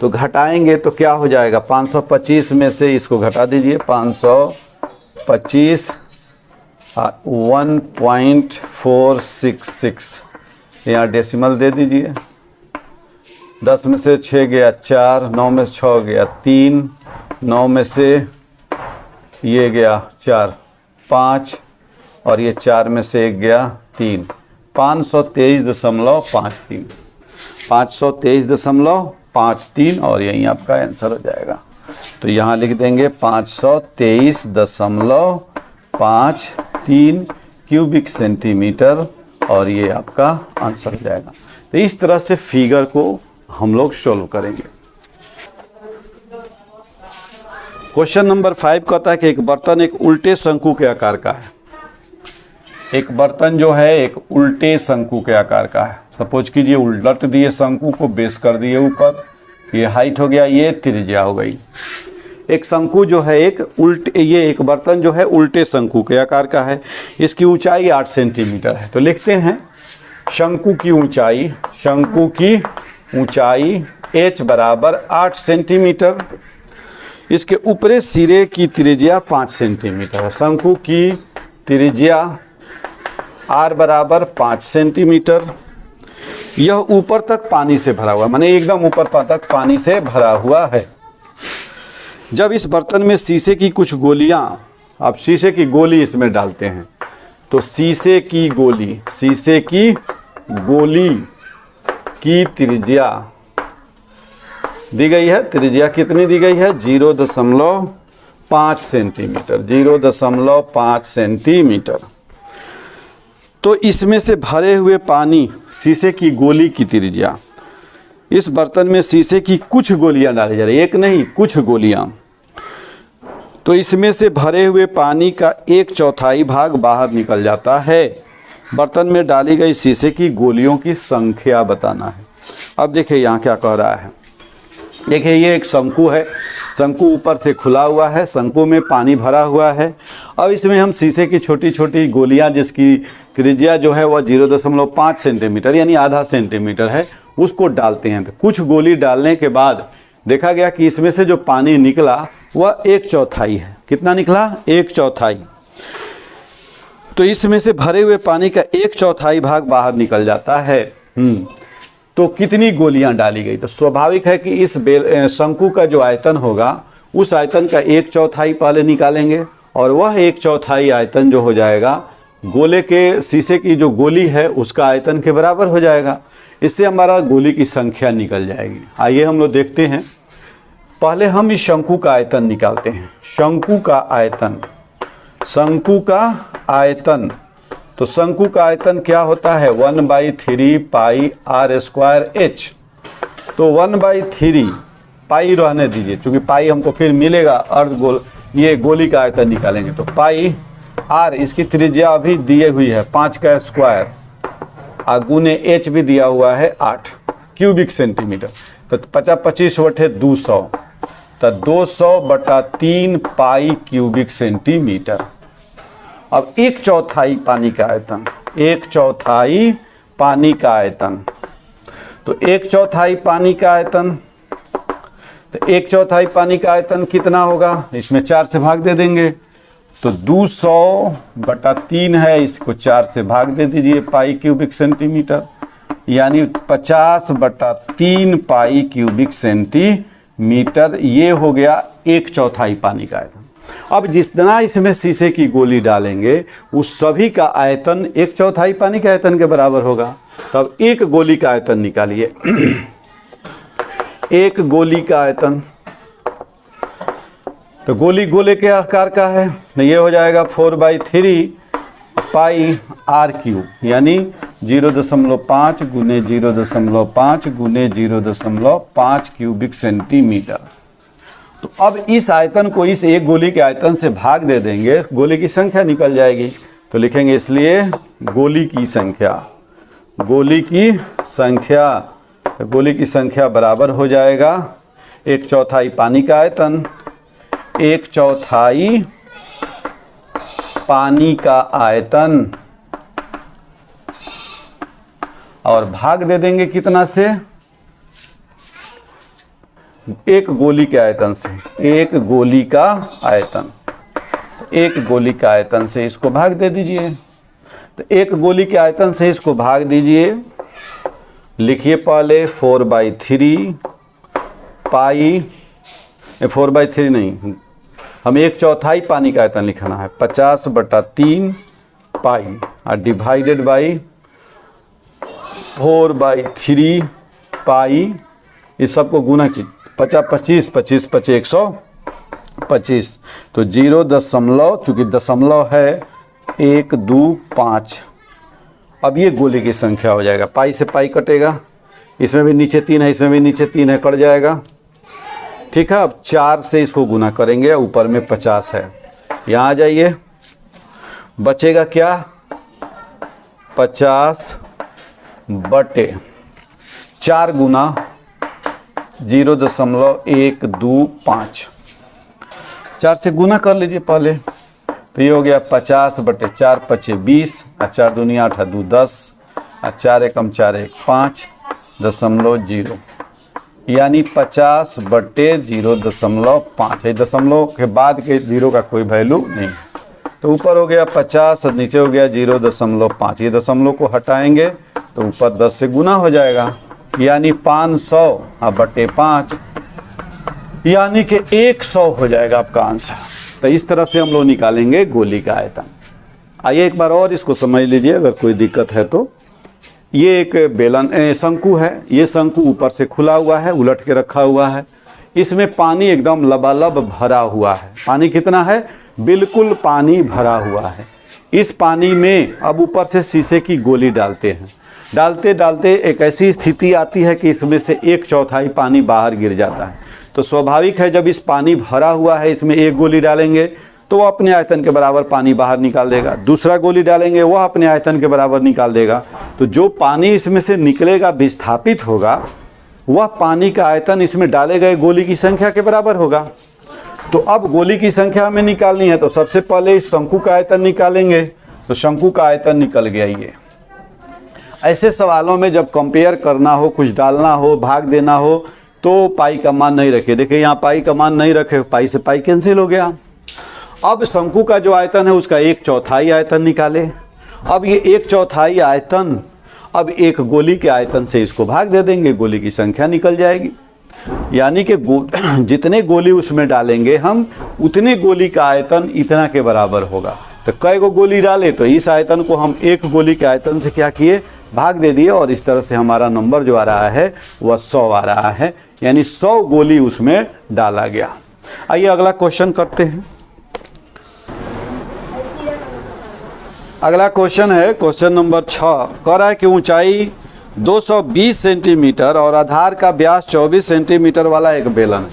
तो घटाएंगे तो क्या हो जाएगा 525 में से इसको घटा दीजिए, 525 1.466, यहाँ डेसिमल दे दीजिए, 10 में से 6 गया 4, 9 में से 6 गया 3, 9 में से ये गया 4, 5 और ये 4 में से 1 गया 3, 523.53, 523.53 और यही आपका आंसर हो जाएगा। तो यहाँ लिख देंगे 523.53 क्यूबिक सेंटीमीटर और ये आपका आंसर हो जाएगा। तो इस तरह से फिगर को हम लोग सोल्व करेंगे। क्वेश्चन नंबर 5 कहता है कि एक बर्तन एक उल्टे शंकु के आकार का है। एक बर्तन जो है एक उल्टे शंकु के आकार का है। सपोज कीजिए उलट दिए शंकु को, बेस कर दिए ऊपर, ये हाइट हो गया, ये त्रिज्या हो गई। एक शंकु जो है एक एक बर्तन जो है उल्टे शंकु के आकार का है। इसकी ऊंचाई 8 सेंटीमीटर है। तो लिखते हैं शंकु की ऊंचाई h बराबर 8 सेंटीमीटर। इसके ऊपरी सिरे की त्रिज्या 5 सेंटीमीटर है। शंकु की त्रिज्या r बराबर 5 सेंटीमीटर। यह ऊपर तक पानी से भरा हुआ, माने एकदम ऊपर तक पानी से भरा हुआ है। जब इस बर्तन में शीशे की कुछ गोलियां, आप शीशे की गोली इसमें डालते हैं, तो शीशे की गोली की त्रिज्या दी गई है। त्रिज्या कितनी दी गई है? 0.5 सेंटीमीटर, 0.5 सेंटीमीटर। तो इसमें से भरे हुए पानी, शीशे की गोली की त्रिज्या, इस बर्तन में शीशे की कुछ गोलियां डाली जा रही है, एक नहीं कुछ गोलियां। तो इसमें से भरे हुए पानी का 1/4 भाग बाहर निकल जाता है। बर्तन में डाली गई शीशे की गोलियों की संख्या बताना है। अब देखिए यहाँ क्या कह रहा है। देखिए ये एक शंकु है, शंकु ऊपर से खुला हुआ है, शंकु में पानी भरा हुआ है। अब इसमें हम शीशे की छोटी छोटी गोलियां, जिसकी त्रिज्या जो है वह 0.5 सेंटीमीटर यानी आधा सेंटीमीटर है, उसको डालते हैं। तो कुछ गोली डालने के बाद देखा गया कि इसमें से जो पानी निकला वह 1/4 है। कितना निकला? 1/4। तो इसमें से भरे हुए पानी का 1/4 भाग बाहर निकल जाता है। तो कितनी गोलियां डाली गई? तो स्वाभाविक है कि इस शंकु का जो आयतन होगा उस आयतन का 1/4 पहले निकालेंगे और वह 1/4 आयतन जो हो जाएगा गोले के, शीशे की जो गोली है उसका आयतन के बराबर हो जाएगा। इससे हमारा गोली की संख्या निकल जाएगी। आइए हम लोग देखते हैं। पहले हम इस शंकु का आयतन निकालते हैं। शंकु का आयतन, तो शंकु का आयतन क्या होता है? 1/3 पाई r² h। तो 1/3 पाई रहने दीजिए, क्योंकि पाई हमको फिर मिलेगा अर्धगोल, ये गोली का आयतन निकालेंगे। तो पाई r, इसकी त्रिज्या अभी दी हुई है 5 का स्क्वायर, और गुने h भी दिया हुआ है 8 क्यूबिक सेंटीमीटर। तो 50-25/200, तो 200/3 पाई क्यूबिक सेंटीमीटर। अब 1/4 पानी का आयतन, 1/4 पानी का आयतन, तो 1/4 पानी का आयतन, तो 1/4 पानी का आयतन कितना होगा? इसमें 4 से भाग दे देंगे। तो 200/3 है, इसको 4 से भाग दे दीजिए पाई क्यूबिक सेंटीमीटर, यानी 50/3 पाई क्यूबिक सेंटीमीटर। ये हो गया 1/4 पानी का आयतन। अब जितना इसमें शीशे की गोली डालेंगे उस सभी का आयतन 1/4 पानी के आयतन के बराबर होगा। तब एक गोली का आयतन निकालिए। एक गोली का आयतन, तो गोली गोले के आकार का है, तो ये हो जाएगा 4/3 पाई r³, यानी 0.5 गुने 0.5 गुने 0.5 क्यूबिक सेंटीमीटर। तो अब इस आयतन को इस एक गोली के आयतन से भाग दे देंगे, गोली की संख्या निकल जाएगी। तो लिखेंगे इसलिए गोली की संख्या बराबर हो जाएगा 1/4 पानी का आयतन, 1/4 पानी का आयतन, और भाग दे देंगे कितना से? एक गोली के आयतन से। एक गोली का आयतन से इसको भाग दे दीजिए। तो एक गोली के आयतन से इसको भाग दीजिए लिखिए पहले 4/3 पाई, 4/3 नहीं, हमें 1/4 पानी का आयतन लिखना है, 50/3 पाई और डिवाइडेड बाई 4/3 पाई, इस सबको गुना की 50 25 25 25 125, तो 0 चूँकि दशमलव है 1 2 5। अब ये गोले की संख्या हो जाएगा, पाई से पाई कटेगा, इसमें भी नीचे 3 है, इसमें भी नीचे 3 है, कट जाएगा। ठीक है, अब 4 से इसको गुना करेंगे, ऊपर में 50 है, यहाँ आ जाइए, बचेगा क्या 50/4 गुना 0.125, 4 से गुना कर लीजिए पहले, तो ये हो गया 50/4 × 20 और 4 दूनी 8 और 2 10 और 4 एकम 4 1 5.0, यानी 50/0.5। ये दशमलव के बाद के जीरो का कोई वैल्यू नहीं, तो ऊपर हो गया 50 और नीचे हो गया 0.5। ये दशमलव को हटाएंगे तो ऊपर 10 से गुना हो जाएगा, यानी 500/5, यानी कि 100 हो जाएगा आपका आंसर। तो इस तरह से हम लोग निकालेंगे गोली का आयतन। आइए एक बार और इसको समझ लीजिए अगर कोई दिक्कत है तो। ये एक बेलन शंकु है, ये शंकु ऊपर से खुला हुआ है, उलट के रखा हुआ है, इसमें पानी एकदम लबालब भरा हुआ है। पानी कितना है? बिल्कुल पानी भरा हुआ है। इस पानी में अब ऊपर से शीशे की गोली डालते हैं, डालते डालते एक ऐसी स्थिति आती है कि इसमें से 1/4 पानी बाहर गिर जाता है। तो स्वाभाविक है जब इस पानी भरा हुआ है इसमें एक गोली डालेंगे तो वह अपने आयतन के बराबर पानी बाहर निकाल देगा, दूसरा गोली डालेंगे वह अपने आयतन के बराबर निकाल देगा। तो जो पानी इसमें से निकलेगा, विस्थापित होगा, वह पानी का आयतन इसमें डाले गए गोली की संख्या के बराबर होगा। तो अब गोली की संख्या हमें निकालनी है, तो सबसे पहले इस शंकु का आयतन निकालेंगे। तो शंकु का आयतन निकल गया। ये ऐसे सवालों में जब कंपेयर करना हो, कुछ डालना हो, भाग देना हो, तो पाई का मान नहीं रखे। देखिए यहाँ पाई का मान नहीं रखे, पाई से पाई कैंसिल हो गया। अब शंकु का जो आयतन है उसका 1/4 आयतन निकाले। अब ये 1/4 आयतन अब एक गोली के आयतन से इसको भाग दे देंगे, गोली की संख्या निकल जाएगी। यानी कि जितने गोली उसमें डालेंगे हम, उतने गोली का आयतन इतना के बराबर होगा। तो कई गो गोली डाले तो इस आयतन को हम एक गोली के आयतन से क्या किए, भाग दे दिए, और इस तरह से हमारा नंबर जो आ रहा है वह 100 आ रहा है, यानी 100 गोली उसमें डाला गया। आइए अगला क्वेश्चन करते हैं। अगला क्वेश्चन है क्वेश्चन नंबर 6। कह रहा है कि ऊंचाई 220 सेंटीमीटर और आधार का व्यास 24 सेंटीमीटर वाला एक बेलन है।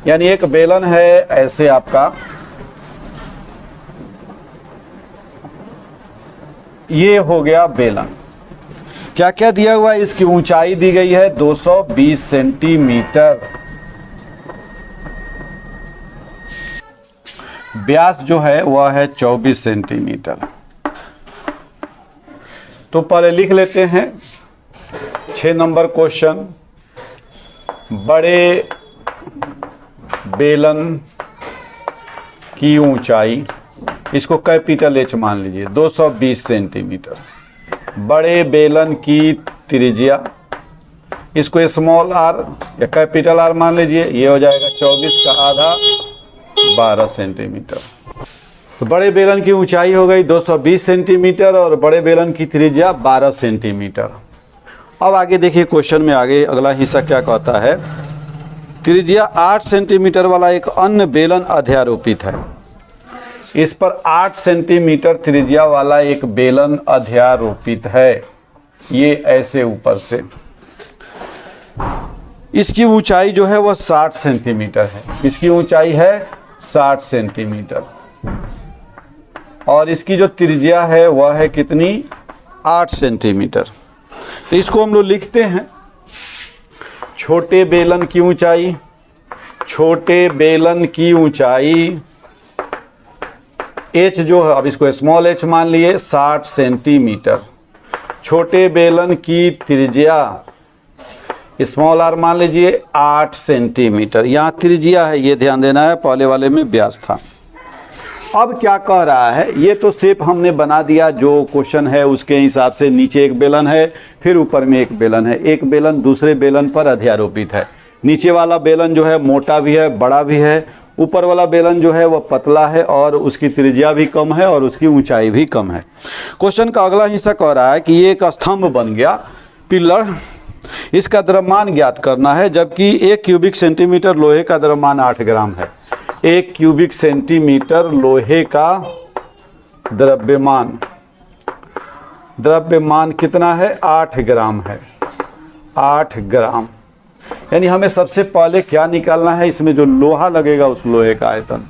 यानी एक बेलन है ऐसे आपका, ये हो गया बेलन। क्या क्या दिया हुआ है? इसकी ऊंचाई दी गई है 220 सेंटीमीटर, व्यास जो है वह है 24 सेंटीमीटर। तो पहले लिख लेते हैं 6 नंबर क्वेश्चन। बड़े बेलन की ऊंचाई, इसको कैपिटल एच मान लीजिए, 220 सेंटीमीटर। बड़े बेलन की त्रिज्या, इसको स्मॉल आर या कैपिटल आर मान लीजिए, ये हो जाएगा 24 का आधा 12 सेंटीमीटर। तो बड़े बेलन की ऊंचाई हो गई 220 सेंटीमीटर और बड़े बेलन की त्रिज्या 12 सेंटीमीटर। अब आगे देखिए क्वेश्चन में आगे अगला हिस्सा क्या कहता है। त्रिज्या 8 सेंटीमीटर वाला एक अन्य बेलन अध्यारोपित है। इस पर 8 सेंटीमीटर त्रिज्या वाला एक बेलन अध्यारोपित है, ये ऐसे ऊपर से। इसकी ऊंचाई जो है वह 60 सेंटीमीटर है। इसकी ऊंचाई है 60 सेंटीमीटर और इसकी जो त्रिज्या है वह है कितनी, 8 सेंटीमीटर। तो इसको हम लोग लिखते हैं छोटे बेलन की ऊंचाई, छोटे बेलन की ऊंचाई h जो है, अब इसको स्मॉल h मान लिए, 60 सेंटीमीटर। छोटे बेलन की त्रिज्या स्मॉल r मान लीजिए 8 सेंटीमीटर। यहाँ त्रिज्या है, ये ध्यान देना है, पहले वाले में व्यास था। अब क्या कह रहा है, ये तो शेप हमने बना दिया, जो क्वेश्चन है उसके हिसाब से। नीचे एक बेलन है, फिर ऊपर में एक बेलन है, एक बेलन दूसरे बेलन पर अध्यारोपित है। नीचे वाला बेलन जो है मोटा भी है, बड़ा भी है, ऊपर वाला बेलन जो है वह पतला है और उसकी त्रिज्या भी कम है और उसकी ऊंचाई भी कम है। क्वेश्चन का अगला हिस्सा कह रहा है कि ये एक स्तंभ बन गया, पिलर, इसका द्रव्यमान ज्ञात करना है, जबकि 1 क्यूबिक सेंटीमीटर लोहे का द्रव्यमान 8 ग्राम है। 1 क्यूबिक सेंटीमीटर लोहे का द्रव्यमान कितना है? 8 ग्राम है, 8 ग्राम। यानी हमें सबसे पहले क्या निकालना है, इसमें जो लोहा लगेगा उस लोहे का आयतन।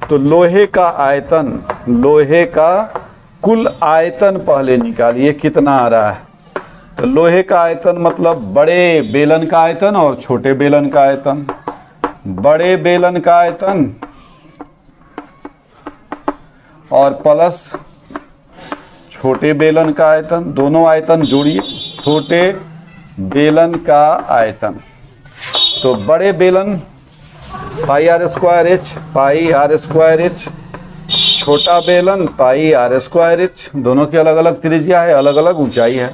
तो लोहे का आयतन, लोहे का कुल आयतन पहले निकालिए कितना आ रहा है। तो लोहे का आयतन मतलब बड़े बेलन का आयतन और छोटे बेलन का आयतन। बड़े बेलन का आयतन और प्लस छोटे बेलन का आयतन, दोनों आयतन जोड़िए, छोटे बेलन का आयतन। तो बड़े बेलन pi r square h, pi r square h, छोटा बेलन पाई आर स्क्वायर एच। दोनों की अलग अलग त्रिज्या है, अलग अलग ऊंचाई है।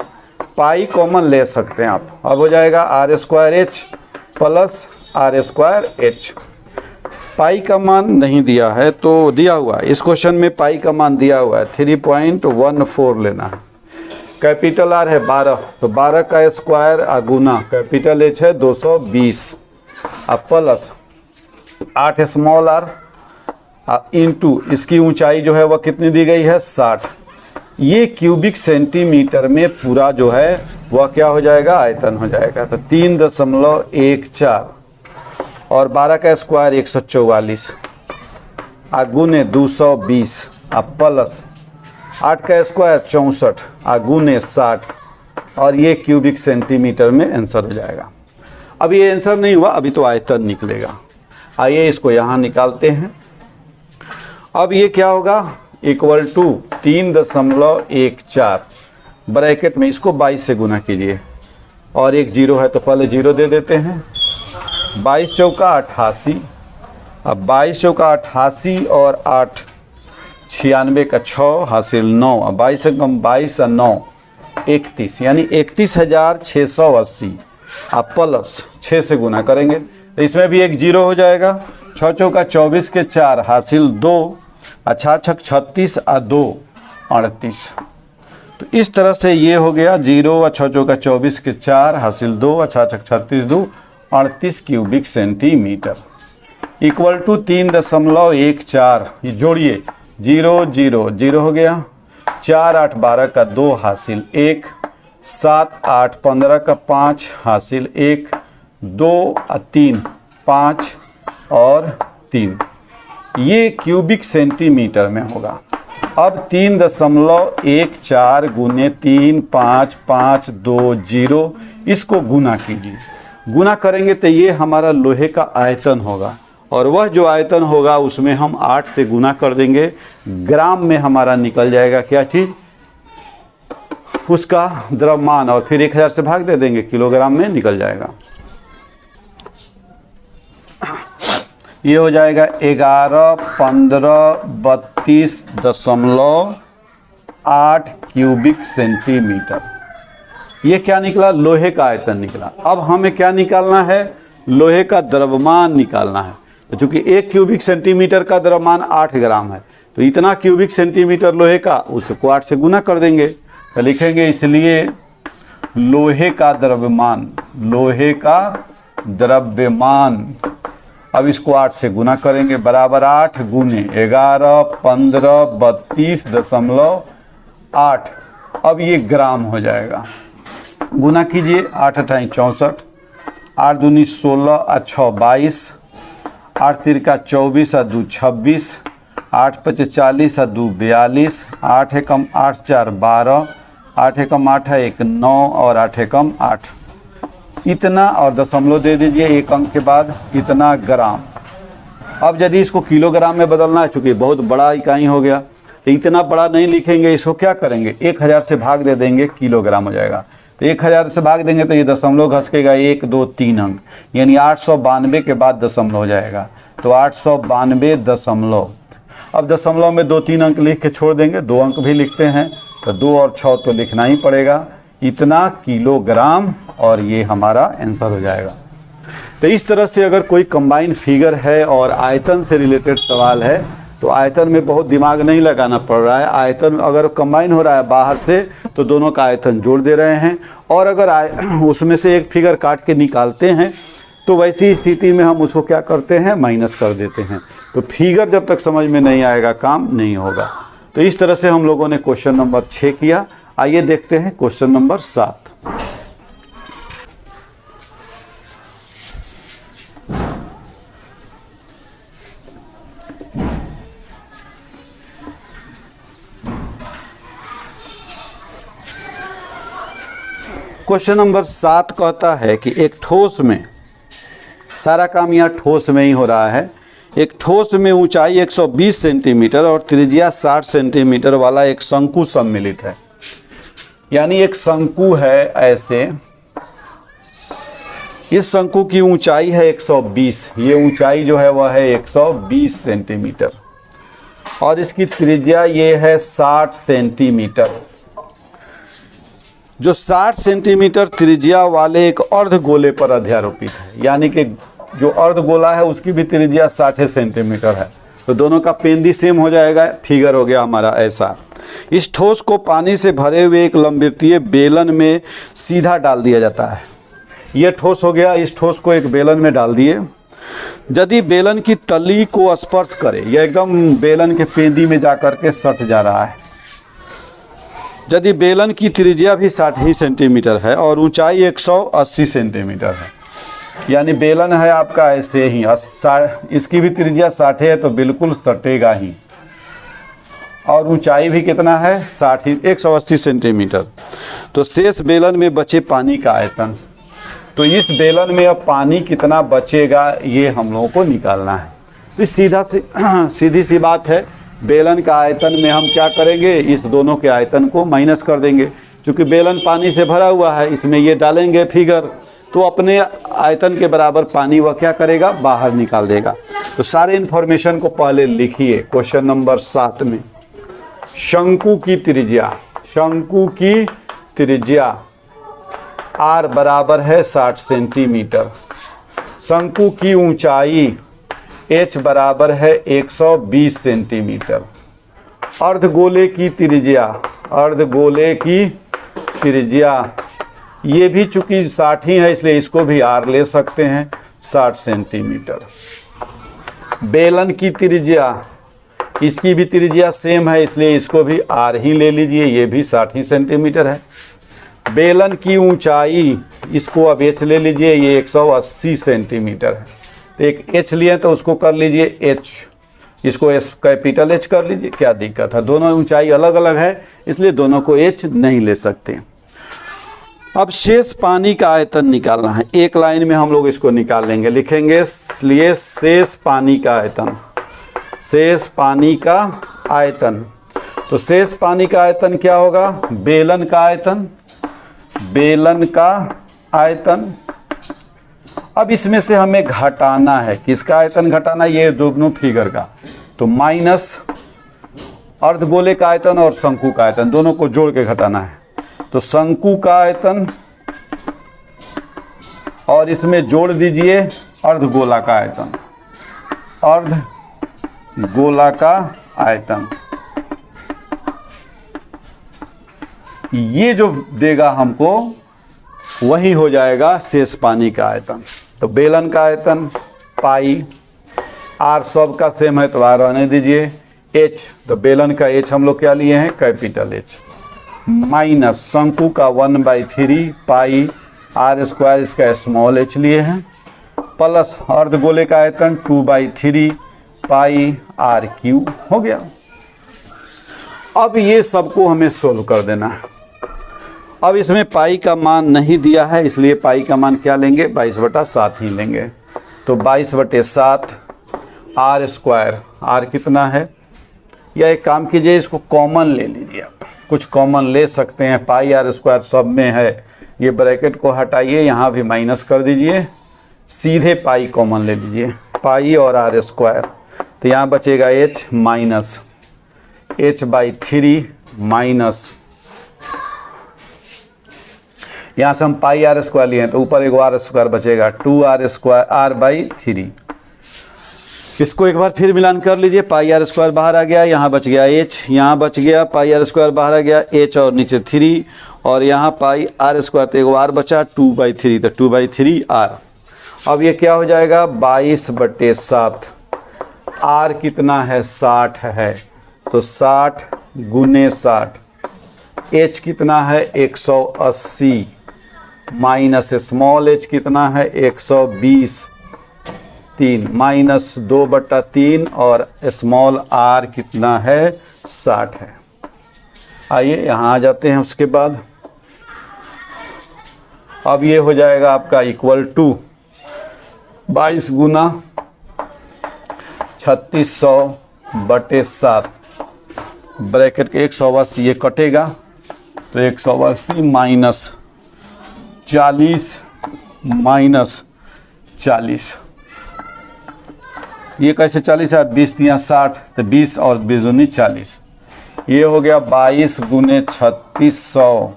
पाई कॉमन ले सकते हैं आप, अब हो जाएगा r square h plus r square h. Pi का मान नहीं दिया है तो दिया हुआ है, इस क्वेश्चन में पाई का मान दिया हुआ है 3.14 लेना है। कैपिटल आर है 12, तो 12 का स्क्वायर गुना कैपिटल एच है 220, अब प्लस 8 स्मॉल आर इंटू इसकी ऊंचाई जो है वह कितनी दी गई है 60। ये क्यूबिक सेंटीमीटर में पूरा जो है वह क्या हो जाएगा, आयतन हो जाएगा। तो 3.14 और 12 का स्क्वायर 144 गुने 220 प्लस 8 का स्क्वायर 64 गुने 60 और ये क्यूबिक सेंटीमीटर में आंसर हो जाएगा। अब ये आंसर नहीं हुआ, अभी तो आयतन निकलेगा। आइए इसको यहाँ निकालते हैं। अब ये क्या होगा, इक्वल टू 3.14 ब्रैकेट में इसको 22 से गुना कीजिए और एक जीरो है तो पहले जीरो दे देते हैं। 22 चौका 88, अब 22 चौका 88 और 8 96 का 6 हासिल 9, अब 22 से कम 22 और 9 31, यानी 31,680। आप प्लस 6 से गुना करेंगे तो इसमें भी एक जीरो हो जाएगा। 6 चौका 24 के 4 हासिल 2, अच्छा 36 और 2 38। तो इस तरह से ये हो गया 0 और 6 चौका 24 के 4 हासिल 2, अच्छा 36 2 38 क्यूबिक सेंटीमीटर इक्वल टू 3.14। ये जोड़िए 0 0 0 हो गया, 4 8 12 का 2 हासिल 1, 7 8 15 का 5 हासिल 1, 2 और 3 5 और 3, ये क्यूबिक सेंटीमीटर में होगा। अब 3.14 गुने 3 5 5 2 0, इसको गुना कीजिए। गुना करेंगे तो ये हमारा लोहे का आयतन होगा और वह जो आयतन होगा उसमें हम 8 से गुना कर देंगे। ग्राम में हमारा निकल जाएगा क्या चीज़, उसका द्रव्यमान, और फिर 1000 से भाग दे देंगे, किलोग्राम में निकल जाएगा। ये हो जाएगा 11 15 32.8 क्यूबिक सेंटीमीटर। ये क्या निकला, लोहे का आयतन निकला। अब हमें क्या निकालना है, लोहे का द्रव्यमान निकालना है। तो चूंकि 1 क्यूबिक सेंटीमीटर का द्रव्यमान 8 ग्राम है, तो इतना क्यूबिक सेंटीमीटर लोहे का, उसको 8 से गुना कर देंगे तो लिखेंगे इसलिए लोहे का द्रव्यमान, लोहे का द्रव्यमान। अब इसको 8 से गुना करेंगे, बराबर 8 गुने 11 15 32.8। अब ये ग्राम हो जाएगा। गुना कीजिए, 8 8 64, 8 दूनी 16 और 6 22, 8 तिरका 24 और 2 26, 8 5 40 और 2 42, 8 एकम 8 4 12, 8 एकम 8 1 9 और 8 एकम 8, इतना और दशमलव दे दीजिए एक अंक के बाद, इतना ग्राम। अब यदि इसको किलोग्राम में बदलना है, चूँकि बहुत बड़ा इकाई हो गया, तो इतना बड़ा नहीं लिखेंगे, इसको क्या करेंगे 1000 से भाग दे देंगे, किलोग्राम हो जाएगा। तो 1000 से भाग देंगे तो ये दशमलव घसकेगा 1 2 3 अंक, यानी 892 के बाद दशमलव हो जाएगा। तो 892 अब दशमलव में 2-3 अंक लिख के छोड़ देंगे, 2 अंक भी लिखते हैं तो 2 और 6 तो लिखना ही पड़ेगा, इतना किलोग्राम, और ये हमारा आंसर हो जाएगा। तो इस तरह से अगर कोई कंबाइन फिगर है और आयतन से रिलेटेड सवाल है तो आयतन में बहुत दिमाग नहीं लगाना पड़ रहा है। आयतन अगर कंबाइन हो रहा है बाहर से तो दोनों का आयतन जोड़ दे रहे हैं, और अगर उसमें से एक फिगर काट के निकालते हैं तो वैसी स्थिति में हम उसको क्या करते हैं, माइनस कर देते हैं। तो फिगर जब तक समझ में नहीं आएगा काम नहीं होगा। तो इस तरह से हम लोगों ने क्वेश्चन नंबर 6 किया। आइए देखते हैं क्वेश्चन नंबर 7। क्वेश्चन नंबर 7 कहता है कि एक ठोस में, सारा काम यहाँ ठोस में ही हो रहा है, एक ठोस में ऊंचाई 120 सेंटीमीटर और त्रिज्या 60 सेंटीमीटर वाला एक शंकु सम्मिलित है। यानी एक शंकु है ऐसे, इस शंकु की ऊंचाई है 120, ये ऊंचाई जो है वह है 120 सेंटीमीटर और इसकी त्रिज्या ये है 60 सेंटीमीटर। जो 60 सेंटीमीटर त्रिज्या वाले एक अर्धगोले पर अध्यारोपित है, यानी कि जो अर्धगोला है उसकी भी त्रिज्या 60 सेंटीमीटर है, तो दोनों का पेंदी सेम हो जाएगा। फिगर हो गया हमारा ऐसा। इस ठोस को पानी से भरे हुए एक लंबवृत्तीय बेलन में सीधा डाल दिया जाता है। ये ठोस हो गया, इस ठोस को एक बेलन में डाल दिए। यदि बेलन की तली को स्पर्श करे, यह एकदम बेलन के पेंदी में जा कर के सट जा रहा है। यदि बेलन की त्रिज्या भी 60 सेंटीमीटर है और ऊंचाई 180 सेंटीमीटर है, यानी बेलन है आपका ऐसे ही, इसकी भी त्रिज्या 60 है तो बिल्कुल सटेगा ही, और ऊंचाई भी कितना है 180 सेंटीमीटर। तो शेष बेलन में बचे पानी का आयतन, तो इस बेलन में अब पानी कितना बचेगा ये हम लोगों को निकालना है। तो सीधी सी बात है, बेलन का आयतन में हम क्या करेंगे, इस दोनों के आयतन को माइनस कर देंगे। क्योंकि बेलन पानी से भरा हुआ है, इसमें ये डालेंगे फिगर तो अपने आयतन के बराबर पानी वह क्या करेगा, बाहर निकाल देगा। तो सारे इन्फॉर्मेशन को पहले लिखिए। क्वेश्चन नंबर 7 में शंकु की त्रिज्या r बराबर है 60 सेंटीमीटर, शंकु की ऊंचाई h बराबर है 120 सेंटीमीटर, अर्धगोले की त्रिज्या ये भी चूंकि 60 ही है इसलिए इसको भी r ले सकते हैं 60 सेंटीमीटर। बेलन की त्रिज्या, इसकी भी त्रिज्या सेम है इसलिए इसको भी r ही ले लीजिए, ये भी 60 सेंटीमीटर है। बेलन की ऊंचाई, इसको अब h ले लीजिए, ये 180 सेंटीमीटर है। तो एक h लिए तो उसको कर लीजिए h, इसको s कैपिटल H कर लीजिए, क्या दिक्कत है। दोनों ऊंचाई अलग अलग है इसलिए दोनों को h नहीं ले सकते। अब शेष पानी का आयतन निकालना है। एक लाइन में हम लोग इसको निकाल लेंगे, लिखेंगे इसलिए शेष पानी का आयतन। तो शेष पानी का आयतन क्या होगा, बेलन का आयतन। अब इसमें से हमें घटाना है, किसका आयतन घटाना है, ये दोनों फिगर का। तो माइनस अर्धगोले का आयतन और शंकु का आयतन, दोनों को जोड़ के घटाना है। तो शंकु का आयतन और इसमें जोड़ दीजिए अर्धगोला का आयतन, ये जो देगा हमको वही हो जाएगा शेष पानी का आयतन। तो बेलन का आयतन पाई, r सब का सेम है तो r रहने दीजिए, h तो बेलन का h हम लोग क्या लिए हैं, कैपिटल H, माइनस शंकु का 1/3 पाई r² इसका स्मॉल h लिए हैं, प्लस अर्धगोले का आयतन 2/3 पाई r³ हो गया। अब ये सबको हमें सोल्व कर देना है। अब इसमें पाई का मान नहीं दिया है इसलिए पाई का मान क्या लेंगे, 22/7 ही लेंगे। तो 22/7 r², r कितना है, या एक काम कीजिए इसको कॉमन ले लीजिए, आप कुछ कॉमन ले सकते हैं। पाई r² सब में है, ये ब्रैकेट को हटाइए, यहाँ भी माइनस कर दीजिए, सीधे पाई कॉमन ले लीजिए, पाई और r²। तो यहाँ बचेगा h माइनस h/3 माइनस, यहाँ से हम पाई आर स्क्वायर लिए हैं तो ऊपर एक आर स्क्वायर बचेगा 2r स्क्वायर r/3। इसको एक बार फिर मिलान कर लीजिए, पाई आर स्क्वायर बाहर आ गया, यहाँ बच गया h, यहाँ बच गया पाई आर स्क्वायर बाहर आ गया h और नीचे 3, और यहाँ पाई आर स्क्वायर तो एक r बचा 2/3, तो 2/3r। अब ये क्या हो जाएगा 22/7, r कितना है 60 है, तो 60 गुने 60, h कितना है 180 माइनस स्मॉल h कितना है 120 3 माइनस 2/3 और स्मॉल r कितना है 60 है। आइए यहाँ आ जाते हैं। उसके बाद अब ये हो जाएगा आपका इक्वल टू 22 गुना 3600/7 ब्रैकेट के 180, ये कटेगा तो 180 माइनस 40 माइनस 40, ये कैसे 40 है 20 या 60, तो 20 और 20 दूनी 40, ये हो गया 22 गुने 3600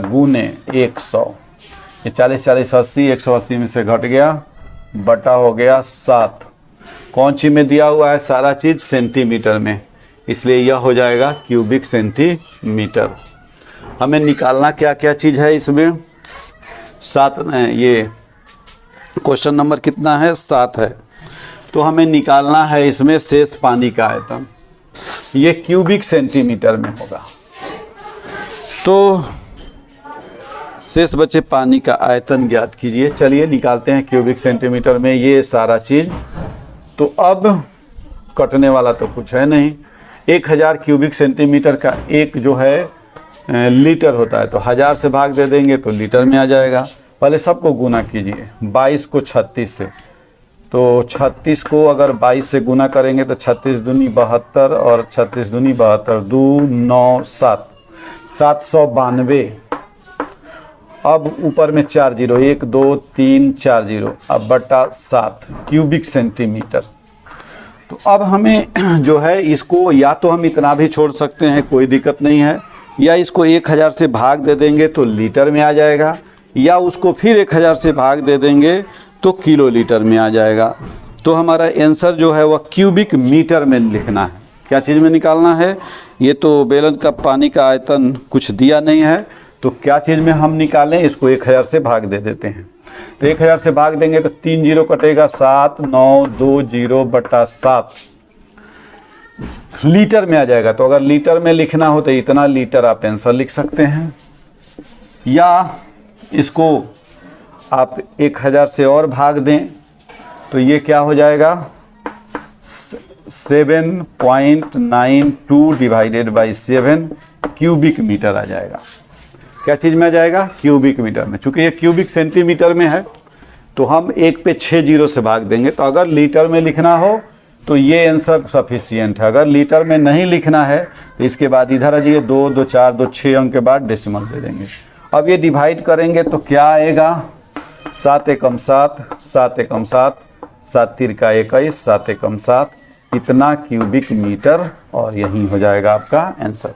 गुने 100, ये 40 40 80, 180 में से घट गया, बटा हो गया 7। कौन सी में दिया हुआ है सारा चीज़ सेंटीमीटर में, इसलिए यह हो जाएगा क्यूबिक सेंटीमीटर। हमें निकालना क्या क्या चीज़ है इसमें, 7 ये क्वेश्चन नंबर कितना है 7 है, तो हमें निकालना है इसमें शेष पानी का आयतन, ये क्यूबिक सेंटीमीटर में होगा। तो शेष बचे पानी का आयतन ज्ञात कीजिए। चलिए निकालते हैं क्यूबिक सेंटीमीटर में ये सारा चीज़। तो अब कटने वाला तो कुछ है नहीं, 1000 क्यूबिक सेंटीमीटर का एक जो है लीटर होता है, तो 1000 से भाग दे देंगे तो लीटर में आ जाएगा। पहले सबको गुना कीजिए, 22 को 36 से, तो 36 को अगर 22 से गुना करेंगे तो 36 दूनी 72 और 36 दूनी 72, 2 9 7, 792। अब ऊपर में 4 जीरो, 1 2 3 4 जीरो, अब बटा 7 क्यूबिक सेंटीमीटर। तो अब हमें जो है इसको या तो हम इतना भी छोड़ सकते हैं, कोई दिक्कत नहीं है, या इसको 1000 से भाग दे देंगे तो लीटर में आ जाएगा, या उसको फिर 1000 से भाग दे देंगे तो किलो लीटर में आ जाएगा। तो हमारा आंसर जो है वह क्यूबिक मीटर में लिखना है। क्या चीज़ में निकालना है, ये तो बेलन का पानी का आयतन कुछ दिया नहीं है, तो क्या चीज़ में हम निकालें, इसको 1000 से भाग दे देते हैं। तो 1000 से भाग देंगे तो 3 जीरो कटेगा, 7 9 2 0 बटा 7 लीटर में आ जाएगा। तो अगर लीटर में लिखना हो तो इतना लीटर आप आंसर लिख सकते हैं, या इसको आप 1000 से और भाग दें तो ये क्या हो जाएगा 7.92 डिवाइडेड बाई 7 क्यूबिक मीटर आ जाएगा। क्या चीज़ में आ जाएगा, क्यूबिक मीटर में। चूँकि ये क्यूबिक सेंटीमीटर में है तो हम 1 पे 6 जीरो से भाग देंगे। तो अगर लीटर में लिखना हो तो ये आंसर सफिशिएंट है। अगर लीटर में नहीं लिखना है तो इसके बाद इधर आ जाइए, 2 2 4 2 6 अंक के बाद डेसिमल दे देंगे। अब ये डिवाइड करेंगे तो क्या आएगा, 7 एकम 7, 7 एकम 7, 7 तिरका 21, 7 एकम 7, इतना क्यूबिक मीटर, और यही हो जाएगा आपका आंसर।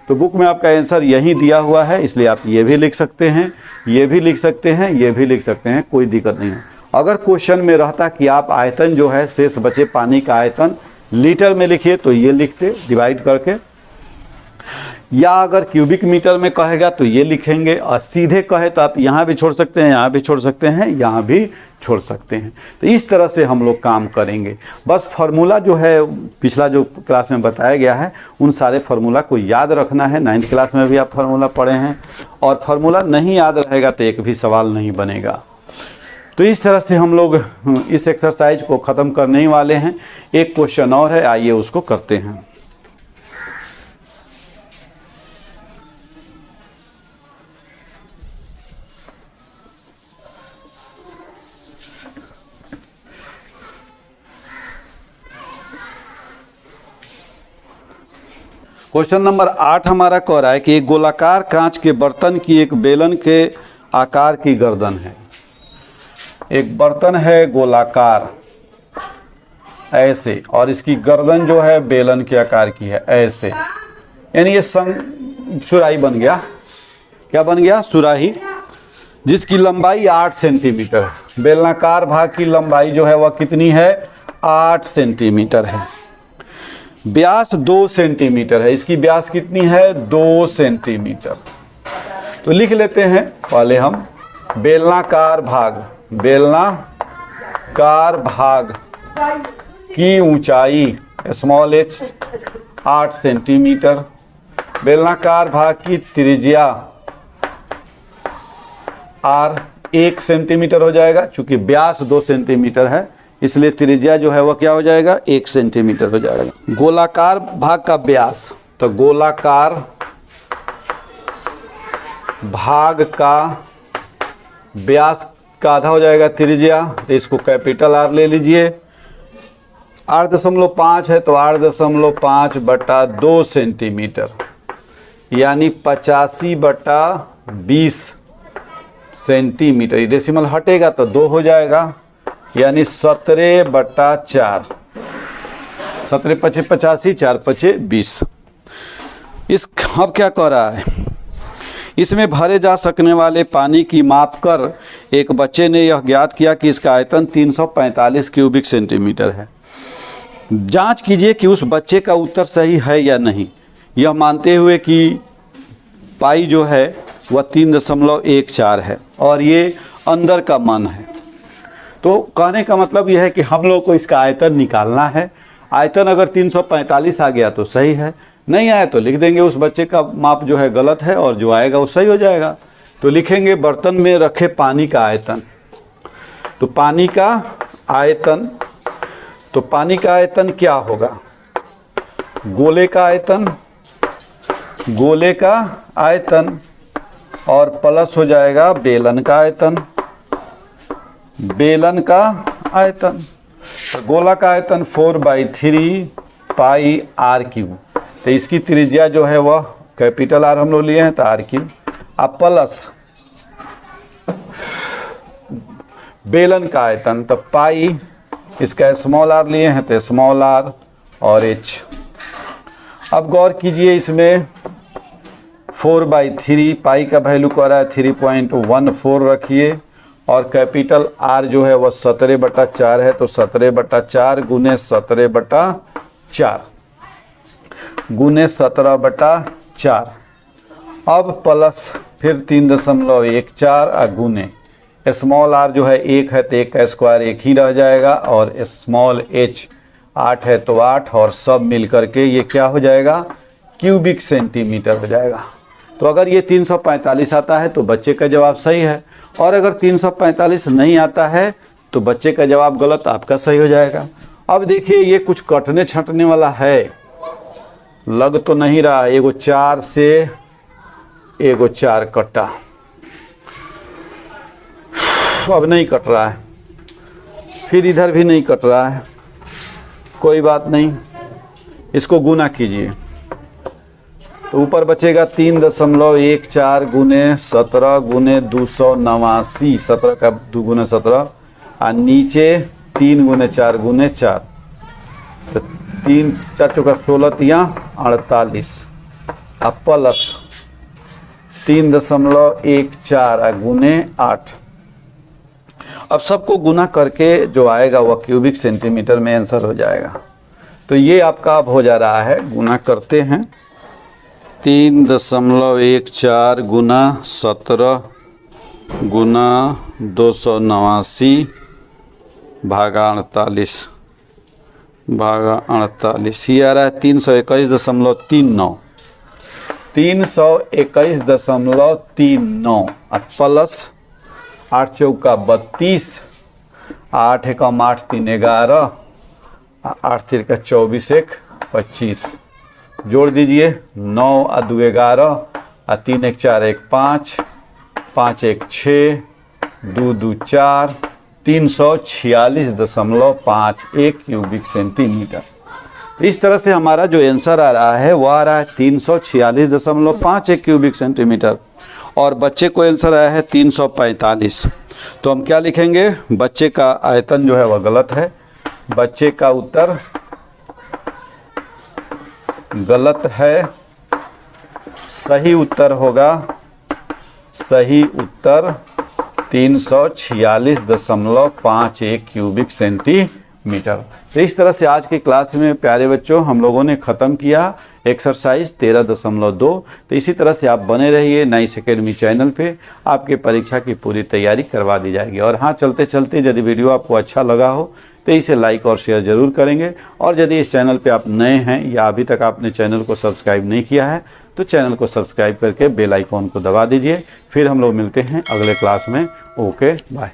तो बुक में आपका आंसर यही दिया हुआ है, इसलिए आप ये भी लिख सकते हैं, ये भी लिख सकते हैं, ये भी लिख सकते हैं, कोई दिक्कत नहीं है। अगर क्वेश्चन में रहता कि आप आयतन जो है शेष बचे पानी का आयतन लीटर में लिखिए तो ये लिखते डिवाइड करके, या अगर क्यूबिक मीटर में कहेगा तो ये लिखेंगे, और सीधे कहे तो आप यहाँ भी छोड़ सकते हैं, यहाँ भी छोड़ सकते हैं, यहाँ भी छोड़ सकते हैं। तो इस तरह से हम लोग काम करेंगे। बस फार्मूला जो है पिछला जो क्लास में बताया गया है उन सारे फार्मूला को याद रखना है। 9th क्लास में भी आप फार्मूला पढ़े हैं, और फार्मूला नहीं याद रहेगा तो एक भी सवाल नहीं बनेगा। तो इस तरह से हम लोग इस एक्सरसाइज को ख़त्म करने ही वाले हैं। एक क्वेश्चन और है, आइए उसको करते हैं। क्वेश्चन नंबर 8 हमारा कह रहा है कि एक गोलाकार कांच के बर्तन की एक बेलन के आकार की गर्दन है। एक बर्तन है गोलाकार, ऐसे, और इसकी गर्दन जो है बेलन के आकार की है ऐसे, यानी ये सुराही बन गया। क्या बन गया? सुराही, जिसकी लंबाई 8 सेंटीमीटर है। बेलनाकार भाग की लंबाई जो है वह कितनी है? 8 सेंटीमीटर है। व्यास 2 सेंटीमीटर है। इसकी व्यास कितनी है? 2 सेंटीमीटर। तो लिख लेते हैं पहले हम बेलनाकार भाग, बेलनाकार भाग की ऊंचाई स्मॉल h 8 सेंटीमीटर, बेलनाकार भाग की त्रिज्या r 1 सेंटीमीटर हो जाएगा। चूंकि व्यास 2 सेंटीमीटर है इसलिए त्रिज्या जो है वह क्या हो जाएगा? 1 सेंटीमीटर हो जाएगा। गोलाकार भाग का व्यास, तो गोलाकार भाग का व्यास का आधा हो जाएगा त्रिज्या, तो इसको कैपिटल R ले लीजिए। 8.5 है तो 8.5 बटा 2 सेंटीमीटर, यानी 85 बटा 20 सेंटीमीटर। ये डेसिमल हटेगा तो 2 हो जाएगा, यानी 17 बटा 4। 17 पचे 85, 4 पचे 20। इस अब क्या कह रहा है? इसमें भरे जा सकने वाले पानी की माप कर एक बच्चे ने यह ज्ञात किया कि इसका आयतन 345 क्यूबिक सेंटीमीटर है। जांच कीजिए कि उस बच्चे का उत्तर सही है या नहीं, यह मानते हुए कि पाई जो है वह 3.14 है और ये अंदर का मान है। तो कहने का मतलब यह है कि हम लोग को इसका आयतन निकालना है। आयतन अगर 345 आ गया तो सही है, नहीं आया तो लिख देंगे उस बच्चे का माप जो है गलत है और जो आएगा वो सही हो जाएगा। तो लिखेंगे बर्तन में रखे पानी का आयतन। तो पानी का आयतन, तो पानी का आयतन क्या होगा? गोले का आयतन, गोले का आयतन और प्लस हो जाएगा बेलन का आयतन, बेलन का आयतन। तो गोला का आयतन 4/3 पाई r3। तो इसकी त्रिज्या जो है वह कैपिटल R हम लोग लिए हैं तो r3। अब प्लस बेलन का आयतन, तो पाई इसका स्मॉल r लिए हैं तो स्मॉल r और h। अब गौर कीजिए इसमें 4/3 पाई का वैल्यू कह रहा है 3.14 रखिए और कैपिटल R जो है वह 17/4 है। तो 17/4 गुने 17/4 गुने 17/4। अब प्लस फिर 3.14 गुने स्मॉल r जो है 1 है तो 1 का स्क्वायर 1 ही रह जाएगा और स्मॉल h 8 है तो 8 और सब मिल करके ये क्या हो जाएगा? क्यूबिक सेंटीमीटर हो जाएगा। तो अगर ये 345 आता है तो बच्चे का जवाब सही है, और अगर 345 नहीं आता है तो बच्चे का जवाब गलत, आपका सही हो जाएगा। अब देखिए ये कुछ कटने छटने वाला है, लग तो नहीं रहा। एगो 4 से एगो 4 कटा, अब नहीं कट रहा है, फिर इधर भी नहीं कट रहा है। कोई बात नहीं, इसको गुना कीजिए तो ऊपर बचेगा 3.14 गुने 17 गुने 289, 17 का 2 गुने 17, और नीचे 3 गुने 4 गुने 4, तो 3 4 चौका 16 48, अब प्लस 3.14 गुने 8। अब सबको गुना करके जो आएगा वह क्यूबिक सेंटीमीटर में आंसर हो जाएगा। तो ये आपका अब हो जा रहा है, गुना करते हैं 3.14 गुना 17 गुना 289 भागा 48 भागा 48, ये आ रहा है 321.39, 321.39 प्लस 8 चौका 32, 8 एकम 8 3 11, 8 3 का 24 1 25, जोड़ दीजिए 9 और 2 11, 3 1 4 1 5, 5 1 6, 2 2 4, 346.51 क्यूबिक सेंटीमीटर। इस तरह से हमारा जो आंसर आ रहा है वह आ रहा है 346.51 क्यूबिक सेंटीमीटर, और बच्चे को आंसर आया है 345। तो हम क्या लिखेंगे? बच्चे का आयतन जो है वह गलत है। बच्चे का उत्तर गलत है। सही उत्तर होगा, सही उत्तर 346.51 क्यूबिक सेंटीमीटर। तो इस तरह से आज की क्लास में प्यारे बच्चों हम लोगों ने ख़त्म किया एक्सरसाइज 13.2। तो इसी तरह से आप बने रहिए नाइस एकेडमी चैनल पे, आपके परीक्षा की पूरी तैयारी करवा दी जाएगी। और हाँ, चलते चलते यदि वीडियो आपको अच्छा लगा हो तो इसे लाइक और शेयर ज़रूर करेंगे। और यदि इस चैनल पे आप नए हैं या अभी तक आपने चैनल को सब्सक्राइब नहीं किया है तो चैनल को सब्सक्राइब करके बेल आइकॉन को दबा दीजिए। फिर हम लोग मिलते हैं अगले क्लास में। Okay, bye.